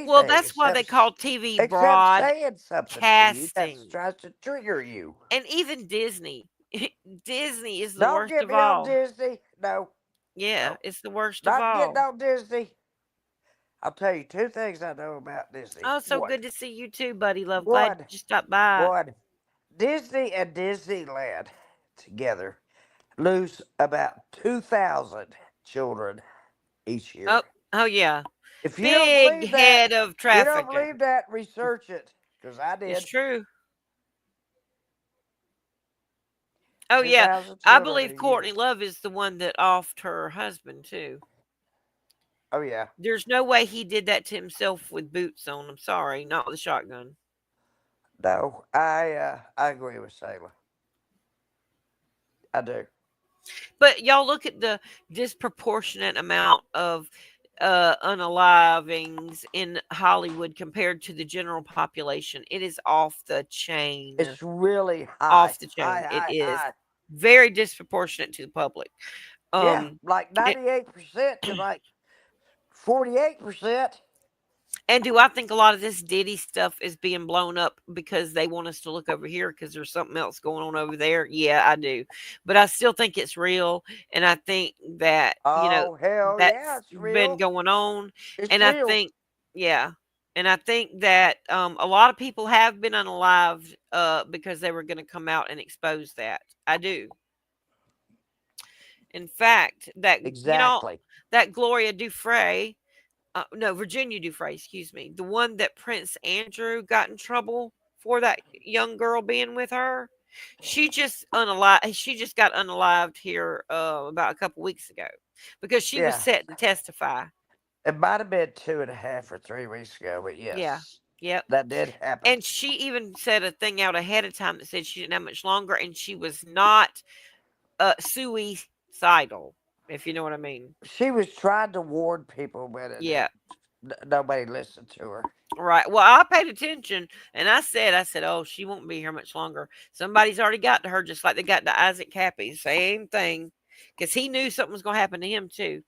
Well, anything that's why they call TV except saying something to you that broadcasting. tries to trigger you. And even Disney. Disney is the Don't worst get of me on all. Disney. No, Yeah, no, it's the worst of not getting all. on Disney. I'll tell you two things I know about Disney. Oh, so good to see you too, buddy love. Glad One, you stopped by. one. Disney and Disneyland together lose about 2,000 children each Oh, year. oh yeah. If you don't Big believe that, head of if you don't trafficking. believe that, research it, because I It's did. true. Oh yeah, 2,000 I children believe a year. Courtney Love is the one that offed her husband too. Oh yeah. There's no way he did that to himself with boots on. I'm sorry, not with a shotgun. No, I agree with Sailor. I do. But y'all look at the disproportionate amount of unalivings in Hollywood compared to the general population. It is off the chain. It's really high, Off the high, chain. It high, is high. very disproportionate to the public. Yeah, Um, like and, 98% to like 48%. and do I think a lot of this Diddy stuff is being blown up because they want us to look over here because there's something else going on over there? Yeah, I do. But I still think it's real. And I think that, Oh hell yeah, that's it's been real. going on. It's And I real. think, yeah. And I think that a lot of people have been unalived because they were going to come out and expose that. I do. In fact, Exactly. that Gloria Dufresne, no, Virginia Dufresne, excuse me, the one that Prince Andrew got in trouble for, that young girl being with her. She just got unalived here about a couple weeks ago because she was Yeah. set to testify. It might have been 2.5 or 3 weeks ago, but Yeah. yes, Yep. that did happen. And she even said a thing out ahead of time that said she didn't have much longer and she was not suicidal, if you know what I mean. She was trying to warn people, but Yeah. nobody listened to her. Right. Well, I paid attention and I said, oh, she won't be here much longer. Somebody's already got to her, just like they got to Isaac Cappy. Same thing. Because he knew something was going to happen to him, too.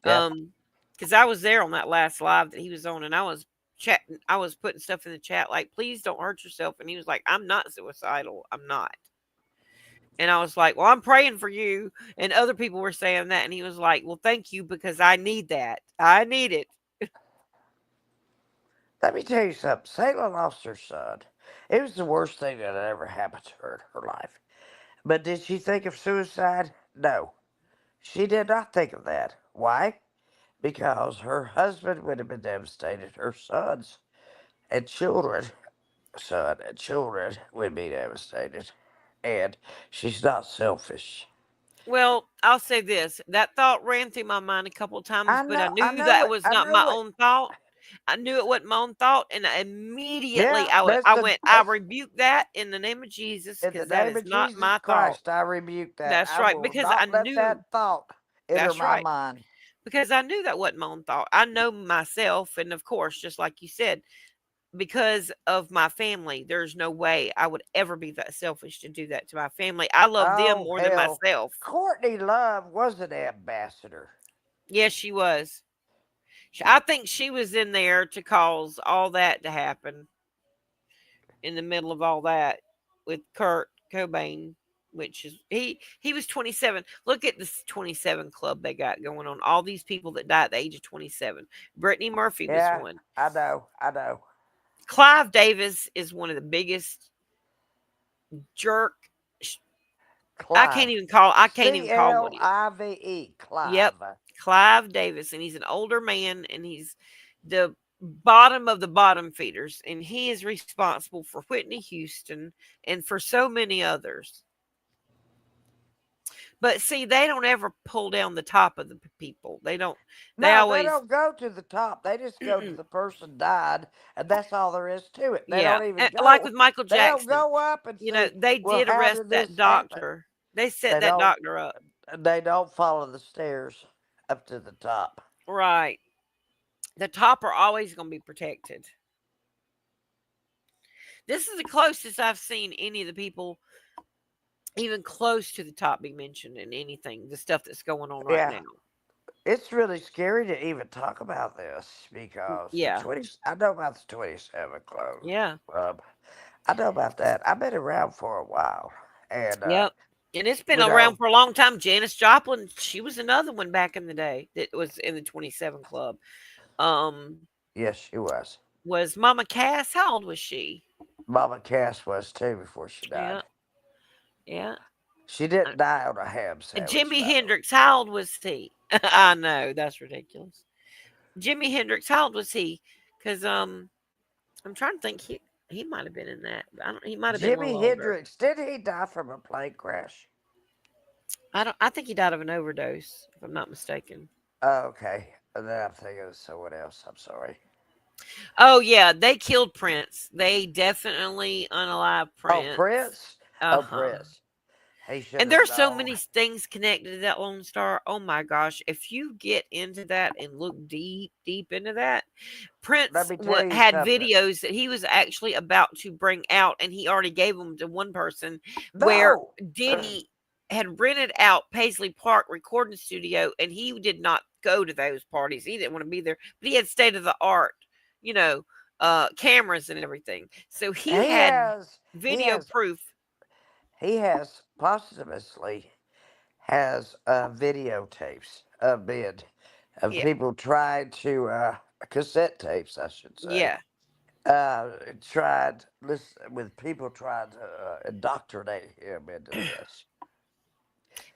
Yep. Um, because I was there on that last live that he was on, and I was chatting, I was putting stuff in the chat like, please don't hurt yourself. And he was like, I'm not suicidal. I'm not. And I was like, well, I'm praying for you. And other people were saying that. And he was like, well, thank you because I need that. I need it. Let me tell you something. Salem lost her son. It was the worst thing that had ever happened to her in her life. But did she think of suicide? No. She did not think of that. Why? Because her husband would have been devastated. Her children, son and children would be devastated. And she's not selfish. Well, I'll say this. That thought ran through my mind a couple of times, but I I knew know that it. was I not my know it. own thought. I knew it wasn't my own thought, and immediately Yeah, I went, I rebuke that in the name of Jesus, in the because that name is of not Jesus my thought. Christ, I rebuke that. That's I right, will because I not let knew. that thought enter That's my right, mind. because I knew that wasn't my own thought. I know myself, and of course, just like you said, because of my family. There's no way I would ever be that selfish to do that to my family. I love them Oh more than hell, myself. Courtney Love was an ambassador. Yes, she was. I think she was in there to cause all that to happen in the middle of all that with Kurt Cobain, which is he was 27. Look at this 27 club they got going on. All these people that died at the age of 27. Brittany Murphy was Yeah, one. I know, I know. Clive Davis is one of the biggest jerk. Clive, I can't even C call him what L he is. I V E, Yep, Clive. Clive Davis, and he's an older man, and he's the bottom of the bottom feeders, and he is responsible for Whitney Houston and for so many others. But see, they don't ever pull down the top of the people. They don't. They No, they always, don't go to the top. They just go to the person died, and that's all there is to it. They yeah, don't even like go. with Michael They don't Jackson. go up and You know, see, they well, did how arrest did that this happen? doctor. They set They that don't. doctor up. They don't follow the stairs up to the top. Right. The top are always going to be protected. This is the closest I've seen any of the people even close to the top be mentioned in anything, the stuff that's going on right Yeah, now. it's really scary to even talk about this because the Yeah. 20. I know about the 27 club. Yeah. Club. I know about that. I've been around for a while, and Yep. And it's been you around know, for a long time. Janis Joplin, she was another one back in the day that was in the 27 club. Um, yes, she was. was Mama Cass, how old was she? Mama Cass was too before she Yeah. died. Yeah. She Uh, didn't die on a ham sandwich Jimi though. Hendrix, how old was he? I know, that's ridiculous. Jimi Hendrix, how old was he? Because I'm trying to think he might have been in that. I don't he might have been a little Jimi older. Hendrix, did he die from a plane crash? I think he died of an overdose, if I'm not mistaken. Oh, okay. And then I'm thinking of someone else. I'm sorry. Oh yeah, they killed Prince. They definitely unalived Oh, Prince. Prince. Oh, Uh-huh. Prince. He should And have there's so known. many things connected to that Lone Star. Oh my gosh, if you get into that and look deep into that, Let Prince me tell you had something. videos that he was actually about to bring out, and he already gave them to one person where No. Diddy had rented out Paisley Park recording studio, and he did not go to those parties. He didn't want to be there, but he had state of the art, you know, cameras and everything. So he he had has. He video has. proof. He has posthumously has videotapes of men of Yeah, people trying to cassette tapes, I should say. yeah. Tried listen with people trying to indoctrinate him into this.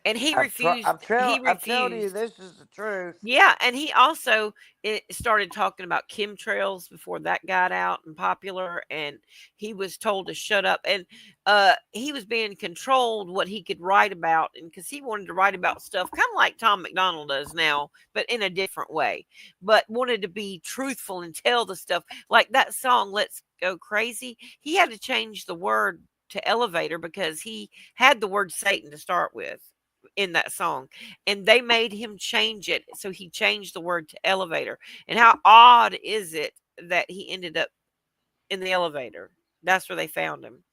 And he refused. He I'm telling you, refused. this is the truth. Yeah, and he also started talking about chemtrails before that got out and popular, and he was told to shut up. And he was being controlled what he could write about, and because he wanted to write about stuff kind of like Tom McDonald does now, but in a different way. But wanted to be truthful and tell the stuff like that song "Let's Go Crazy." He had to change the word to elevator because he had the word Satan to start with in that song, and they made him change it, so he changed the word to elevator. And how odd is it that he ended up in the elevator? That's where they found him.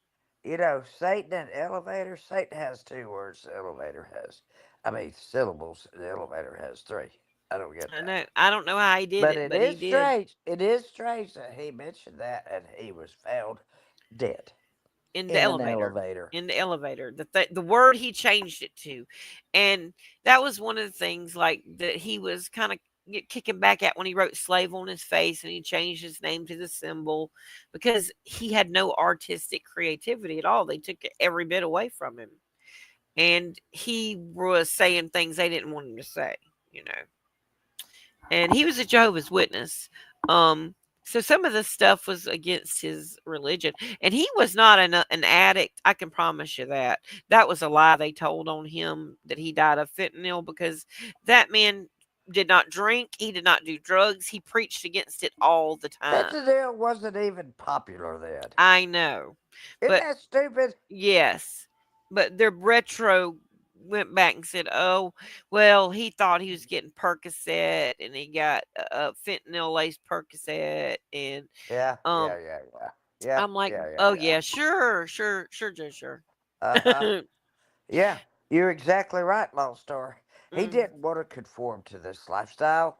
You know, Satan and elevator. Satan has two words. The elevator has, I mean, syllables. The elevator has three. I don't get I that. know, I don't know how he did But it, it but he is did. strange. It is strange that he mentioned that and he was found dead In the in an elevator. elevator. In the elevator, the word he changed it to. And that was one of the things like that he was kind of kicking back at when he wrote slave on his face, and he changed his name to the symbol because he had no artistic creativity at all. They took every bit away from him, and he was saying things they didn't want him to say, you know. And he was a Jehovah's Witness. So some of the stuff was against his religion, and he was not an addict. I can promise you that. That was a lie they told on him that he died of fentanyl because that man did not drink. He did not do drugs. He preached against it all the time. Fentanyl wasn't even popular then. I know, Isn't but that stupid? yes, but they're retro. went back and said, "Oh, well, he thought he was getting Percocet, and he got fentanyl laced Percocet." And Yeah, yeah, um, yeah, yeah. Yep, I'm like, yeah, yeah, "Oh yeah. yeah, sure, sure, sure, Joe, sure." Uh-huh. Yeah, you're exactly right, Lone Star. He Mm, didn't want to conform to this lifestyle,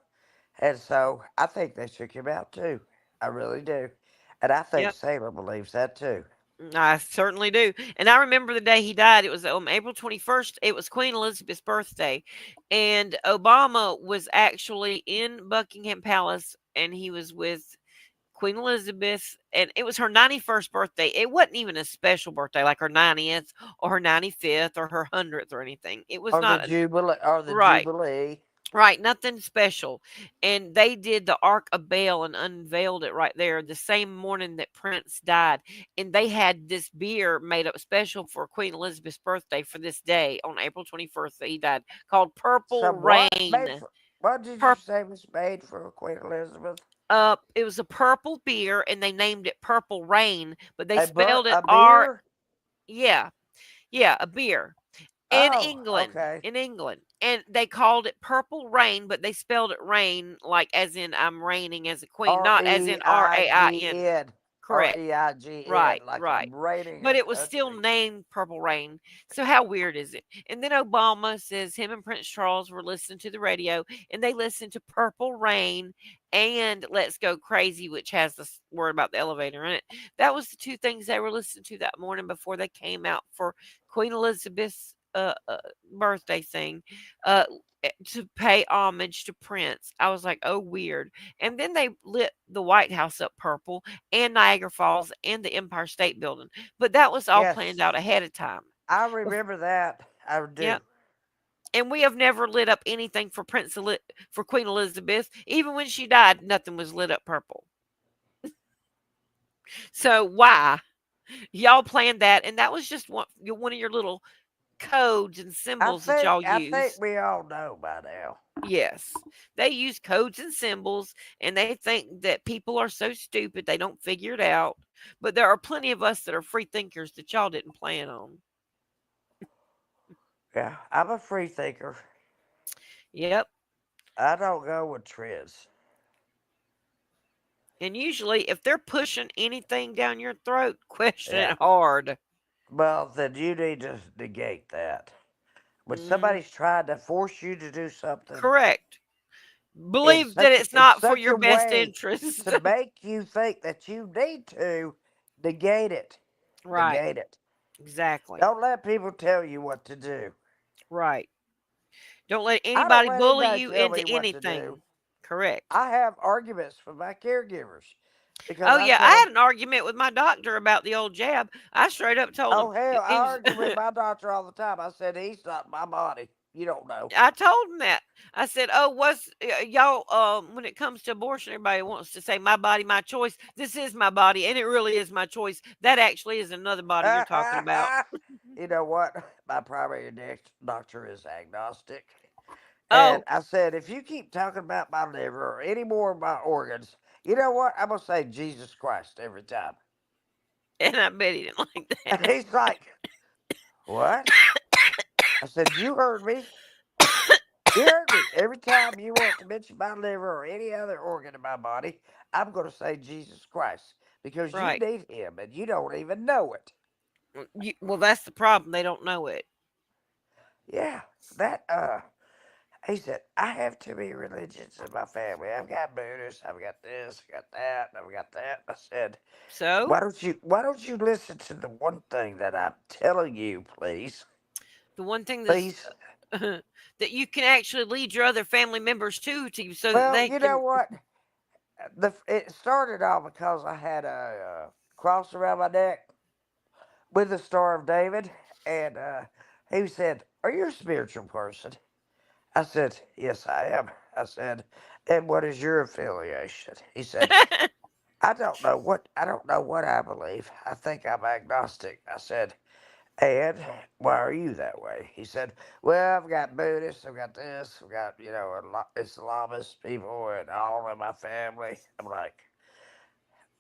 and so I think they took him out too. I really do. And I think yep. Salem believes that too. I certainly do. And I remember the day he died. It was April 21st. It was Queen Elizabeth's birthday. And Obama was actually in Buckingham Palace and he was with Queen Elizabeth. And it was her 91st birthday. It wasn't even a special birthday like her 90th or her 95th or her 100th or anything. It was Or the not a, Jubilee, or the right. Jubilee. Right, nothing special. And they did the Ark of Bale and unveiled it right there the same morning that Prince died. And they had this beer made up special for Queen Elizabeth's birthday for this day on April 21st that he died called Purple Somewhat made Rain. for. What did you Pur- say was made for Queen Elizabeth? it was a purple beer and they named it Purple Rain, but they A spelled it a R. beer? Yeah, yeah, a beer. In Oh, England, okay. in England, and they called it Purple Rain, but they spelled it rain like as in I'm reigning as a queen, R not as E in I G RAIN. N. R Correct. E I G N, Right, like right. I'm raiding But a it was still country. named Purple Rain. So how weird is it? And then Obama says him and Prince Charles were listening to the radio and they listened to Purple Rain and Let's Go Crazy, which has the word about the elevator in it. That was the two things they were listening to that morning before they came out for Queen Elizabeth's birthday thing. To pay homage to Prince. I was like, oh, weird. And then they lit the White House up purple and Niagara Falls and the Empire State Building. But that was all planned Yes, out ahead of time. I Bef- remember that. I Yep. do. And we have never lit up anything for for Queen Elizabeth. Even when she died, nothing was lit up purple. So why y'all planned that? And that was just one of your little codes and symbols that y'all I think use. we all know by now. Yes. They use codes and symbols and they think that people are so stupid they don't figure it out. But there are plenty of us that are free thinkers that y'all didn't plan on. Yeah, I'm a free thinker. Yep. I don't go with trends. And usually if they're pushing anything down your throat, question Yeah. it hard. Well, then you need to negate that. When Mhm. somebody's trying to force you to do something Correct. Believe that it's in not for such your a best way interest. to make you think that you need to negate it. Right. Negate it. Exactly. Don't let people tell you what to do. Right. Don't let I don't anybody let bully anybody you tell into me what to do. anything. Correct. I have arguments with my caregivers because Oh I yeah, tell I them, had an argument with my doctor about the old jab. I straight up told him oh, hell, I he was. argue with my doctor all the time. I said, he's not my body. You don't know. I told him that. I said, "Oh, what's y'all? When it comes to abortion, everybody wants to say my body, my choice. This is my body, and it really is my choice. That actually is another body you're talking about." You know what? My primary doctor is agnostic. And Oh, I said, if you keep talking about my liver or any more of my organs, you know what? I'm going to say Jesus Christ every time. and I bet he didn't like And that. he's like, what? I said, you heard me. You heard me. Every time you want to mention my liver or any other organ in my body, I'm going to say Jesus Christ because you Right. need him and you don't even know it. Well, that's the problem. They don't know it. Yeah, that, he said, I have too many religions in my family. I've got Buddhists, I've got this, I got that, I've got that. I said, So why don't you listen to the one thing that I'm telling you, please? the one thing that's Please. that you can actually lead your other family members to so that Well, they you know can. what? It started off because I had a cross around my neck with the Star of David, and he said, "Are you a spiritual person?" I said, "Yes, I am." I said, "And what is your affiliation?" He said, I don't know what I believe. I think I'm agnostic." I said, "And why are you that way?" He said, "Well, I've got Buddhists, I've got this, I've got, Islamist people and all in my family." I'm like,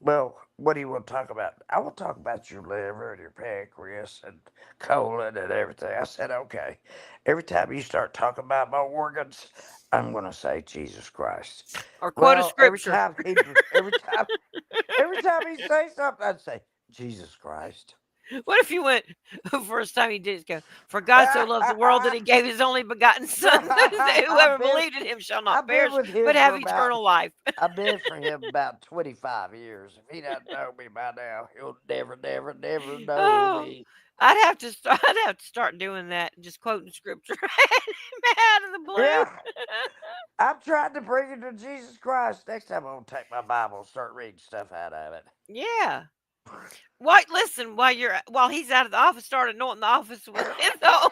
Well, what do you want to talk about? I want to talk about your liver and your pancreas and colon and everything. I said, okay. Every time you start talking about my organs, I'm going to say Jesus Christ. or quote a Well, scripture. every time he say something, I'd say Jesus Christ. What if you went first time you did it, go, for God so loved the world that he gave his only begotten son, that I've whoever been believed in him shall not I've been perish, with but him for have about eternal life. I've been for him about 25 years. If he doesn't know me by now, he'll never know Oh, me. I'd have to start doing that, just quoting scripture out of the blue. Yeah, I'm trying to bring it to Jesus Christ. Next time I'm gonna take my Bible and start reading stuff out of it. Yeah. Why listen, while he's out of the office, start anointing the office with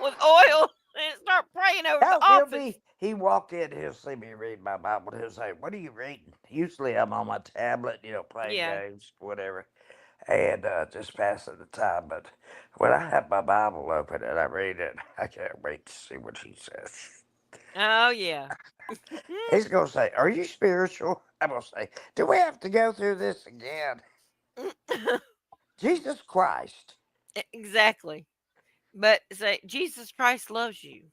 with oil and start praying over the Hell, office. he walk in, he'll see me reading my Bible, and he'll say, "What are you reading?" Usually I'm on my tablet, playing Yeah. games, whatever, and just passing the time. But when I have my Bible open and I read it, I can't wait to see what he says. Oh yeah. He's gonna say, "Are you spiritual?" I'm gonna say, "Do we have to go through this again?" Jesus Christ. Exactly. But say Jesus Christ loves you.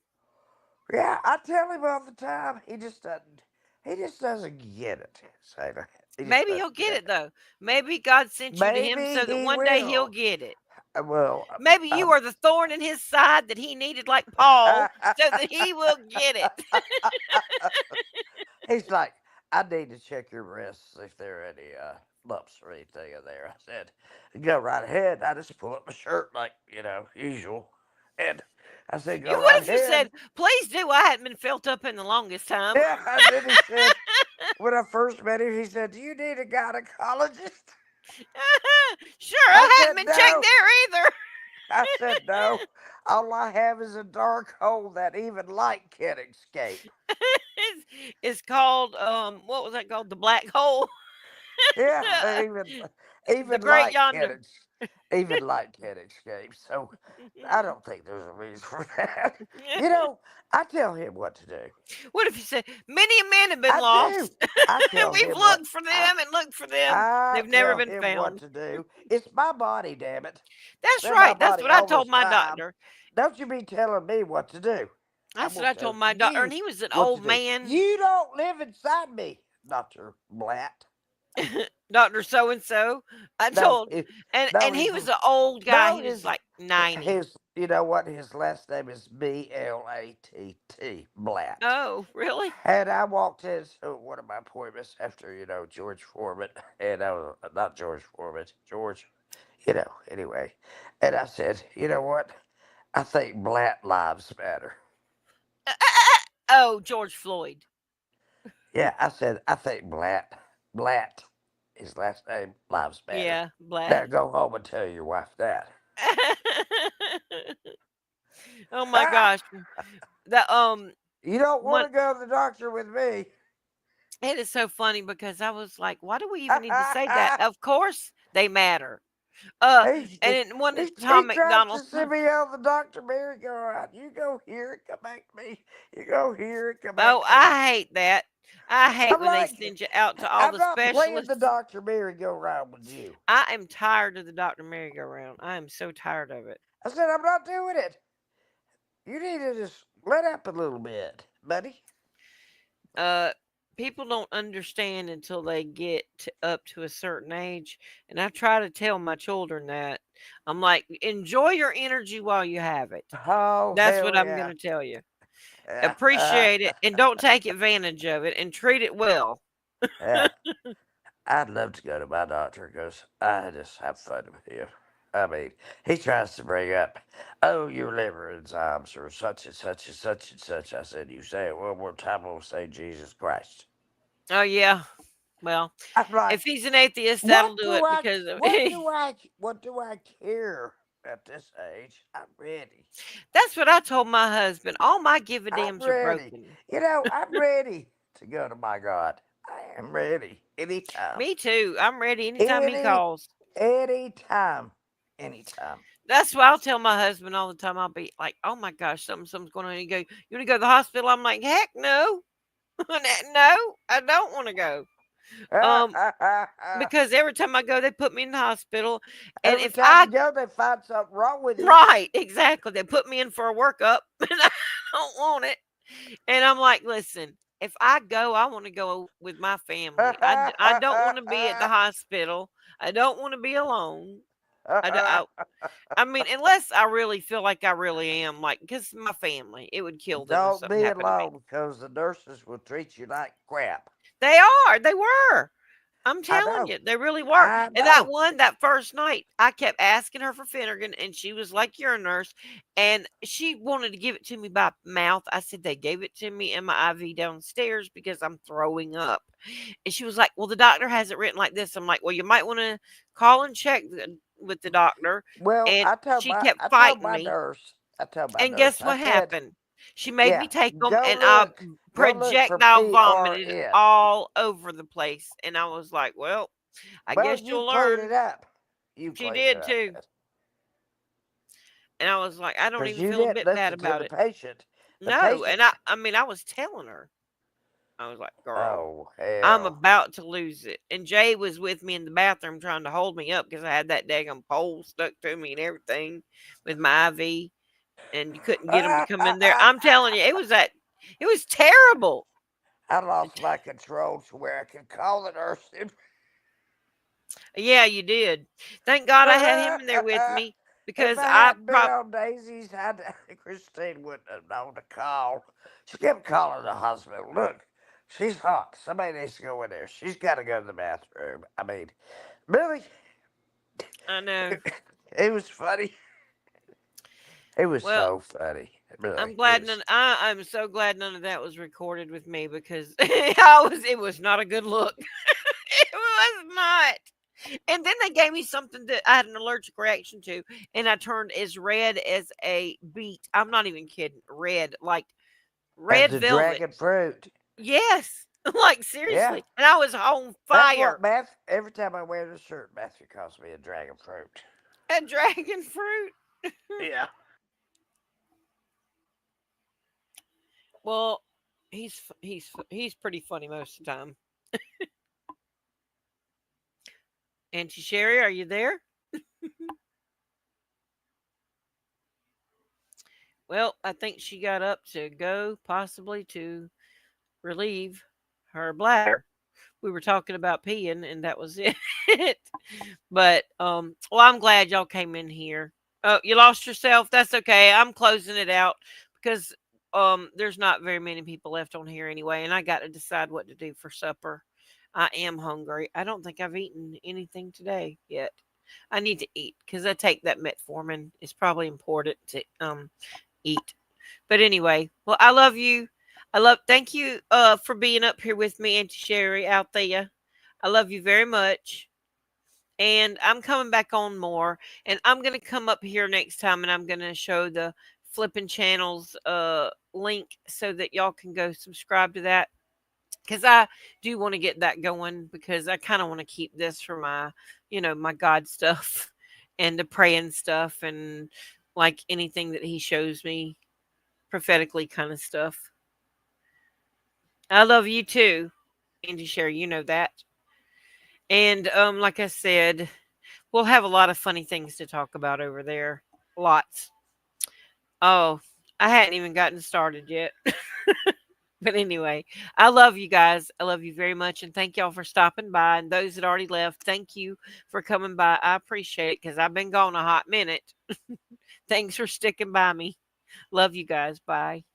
Yeah, I tell him all the time. He just doesn't get it, Sailor. He just Maybe he'll doesn't get get it it. though. Maybe God sent you to him Maybe so that he one day he'll will. get it. Well, Maybe you I'm, are the thorn in his side that he needed, like Paul, so that he will get it. he's like, I need to check your breasts if there are any lumps or anything in there. I said, go right ahead. I just pull up my shirt like, usual. And I said, go What right if you ahead. said, "Please do"? I hadn't been felt up in the longest time. Yeah, and then he said, when I first met him, he said, do you need a gynecologist? Sure, I I hadn't said, been checked no. there either. I said, no. All I have is a dark hole that even light can't escape. It's called what was that called? The black hole. Yeah, the, the even great light yonder. even light can't escape. So I don't think there's a reason for that. You know, I tell him what to do. What if you said many men have been I do. lost? I tell We've him what looked for I them and looked for them. I They've never tell been him what found. to do. It's my body, damn it. It's That's in my right. That's body what I all told this my time. doctor. Don't you be telling me what to do. I'm That's what gonna I tell told my doctor, and you he was an what to old do. man, You don't live inside me, Dr. Blatt. Doctor So and So. I No, told, he, and no, he he's was an old guy. no He was his like 90. his. You know what? His last name is Blatt. Blatt. Oh, really? And I walked into one of my appointments after George Foreman, and I was not George Foreman, George. Anyway, and I said, you know what? I think Blatt lives matter. Oh, George Floyd. Yeah, I said I think Blatt, his last name lives matter. Yeah, black. Now go home and tell your wife that. Oh my gosh. That You don't want one to go to the doctor with me. it is so funny because I was like, why do we even need to say that? Of course they matter. Uh he, and then one he, at he Tom tries to McDonald's. send me on the Dr. Merry-Go-Round. You go here and come back to me. You go here and come back Oh, to me. I hate that. I hate I'm when they like, send you out to all I'm the not playing the specialists. Dr. Merry-Go-Round with you. I am tired of the Dr. Merry-Go-Round. I am so tired of it. I said, I'm not doing it. You need to just let up a little bit, buddy. Uh, People don't understand until they get up to a certain age, and I try to tell my children that. I'm like, enjoy your energy while you have it. Oh, That's what hell I'm yeah. gonna tell you. Appreciate it and don't take advantage of it and treat it well. Yeah. I'd love to go to my doctor because I just have fun with him. I mean, he tries to bring up, oh, your liver enzymes or such and such and such and such. I said, you say it one more time, I'll say Jesus Christ. Oh yeah. Well, I'm if like, he's an atheist, that'll do it because of what do I care at this age? I'm ready. that's what I told my husband. All my give a I'm dams are ready. broken. I'm ready to go to my God. I am ready anytime. Me too. I'm ready anytime he Any calls. anytime. Anytime. That's why I'll tell my husband all the time. I'll be like, "Oh my gosh, something's going on." He go, "You want to go to the hospital?" I'm like, "Heck no, no, I don't want to go." Um, because every time I go, they put me in the hospital, and Every if time I you go, they find something wrong with you. right, exactly, they put me in for a workup, and I don't want it. And I'm like, listen, if I go, I want to go with my family. I don't want to be at the hospital. I don't want to be alone. I, d- I mean, unless I really feel like I really am, like, because my family, it would kill them if Don't something be happened to me. alone because the nurses will treat you like crap. They are. They were. I'm I telling know. you, they really were. I And that know. one, that first night, I kept asking her for Finnegan, and she was like, "You're a nurse," and she wanted to give it to me by mouth. I said they gave it to me in my IV downstairs because I'm throwing up, and she was like, "Well, the doctor has it written like this." I'm like, "Well, you might want to call and check with the doctor," Well, and she kept I told fighting my me. nurse, And guess I what said, happened? She made yeah, me take them, go and I look, go look for projectile vomited PRN. all over the place. And I was like, well, I Well, guess you you'll clean it learn. up. You She clean it did up. too. And I was like, I don't Because even you feel a didn't bit bad listen to about the it. patient. The No. patient, And I mean, I was telling her, I was like, girl, oh, I'm hell. about to lose it. And Jay was with me in the bathroom trying to hold me up because I had that daggum pole stuck to me and everything with my IV. And you couldn't get them to come in there. I'm telling you, it was terrible. I lost my control to where I could call the nurse. Yeah, you did. Thank God I had him in there with me If because I I hadn't been prob on Daisy's, Christine wouldn't have known to call. She kept calling the hospital. Look, she's hot. Somebody needs to go in there. She's got to go to the bathroom. I mean, really, I know. it was funny. It was Well, so funny. Really, I'm it glad was. I'm so glad none of that was recorded with me because it was not a good look. It was not. And then they gave me something that I had an allergic reaction to, and I turned as red as a beet. I'm not even kidding. Red, like As red the velvet. dragon fruit. Yes. Like Yeah, seriously. And I was on that's what fire. Matthew. Every time I wear this shirt, Matthew calls me a dragon fruit. A dragon fruit. Yeah. Well, he's pretty funny most of the time. Auntie Sherry, are you there? Well, I think she got up to go possibly to relieve her bladder. We were talking about peeing and that was it. But well, I'm glad y'all came in here. Oh, you lost yourself. That's okay. I'm closing it out because there's not very many people left on here anyway, and I got to decide what to do for supper. I am hungry. I don't think I've eaten anything today yet. I need to eat because I take that metformin. It's probably important to eat. But anyway, well, I love you. Thank you for being up here with me, Auntie Sherry out there. I love you very much. And I'm coming back on more. And I'm gonna come up here next time and I'm gonna show the flipping channels link so that y'all can go subscribe to that. Because I do want to get that going because I kind of want to keep this for my, my God stuff and the praying stuff and like anything that he shows me prophetically kind of stuff. I love you too, Andy Sherry. You know that. And like I said, we'll have a lot of funny things to talk about over there. Lots. Oh, I hadn't even gotten started yet. But anyway, I love you guys. I love you very much. And thank y'all for stopping by. And those that already left, thank you for coming by. I appreciate it because I've been gone a hot minute. Thanks for sticking by me. Love you guys. Bye.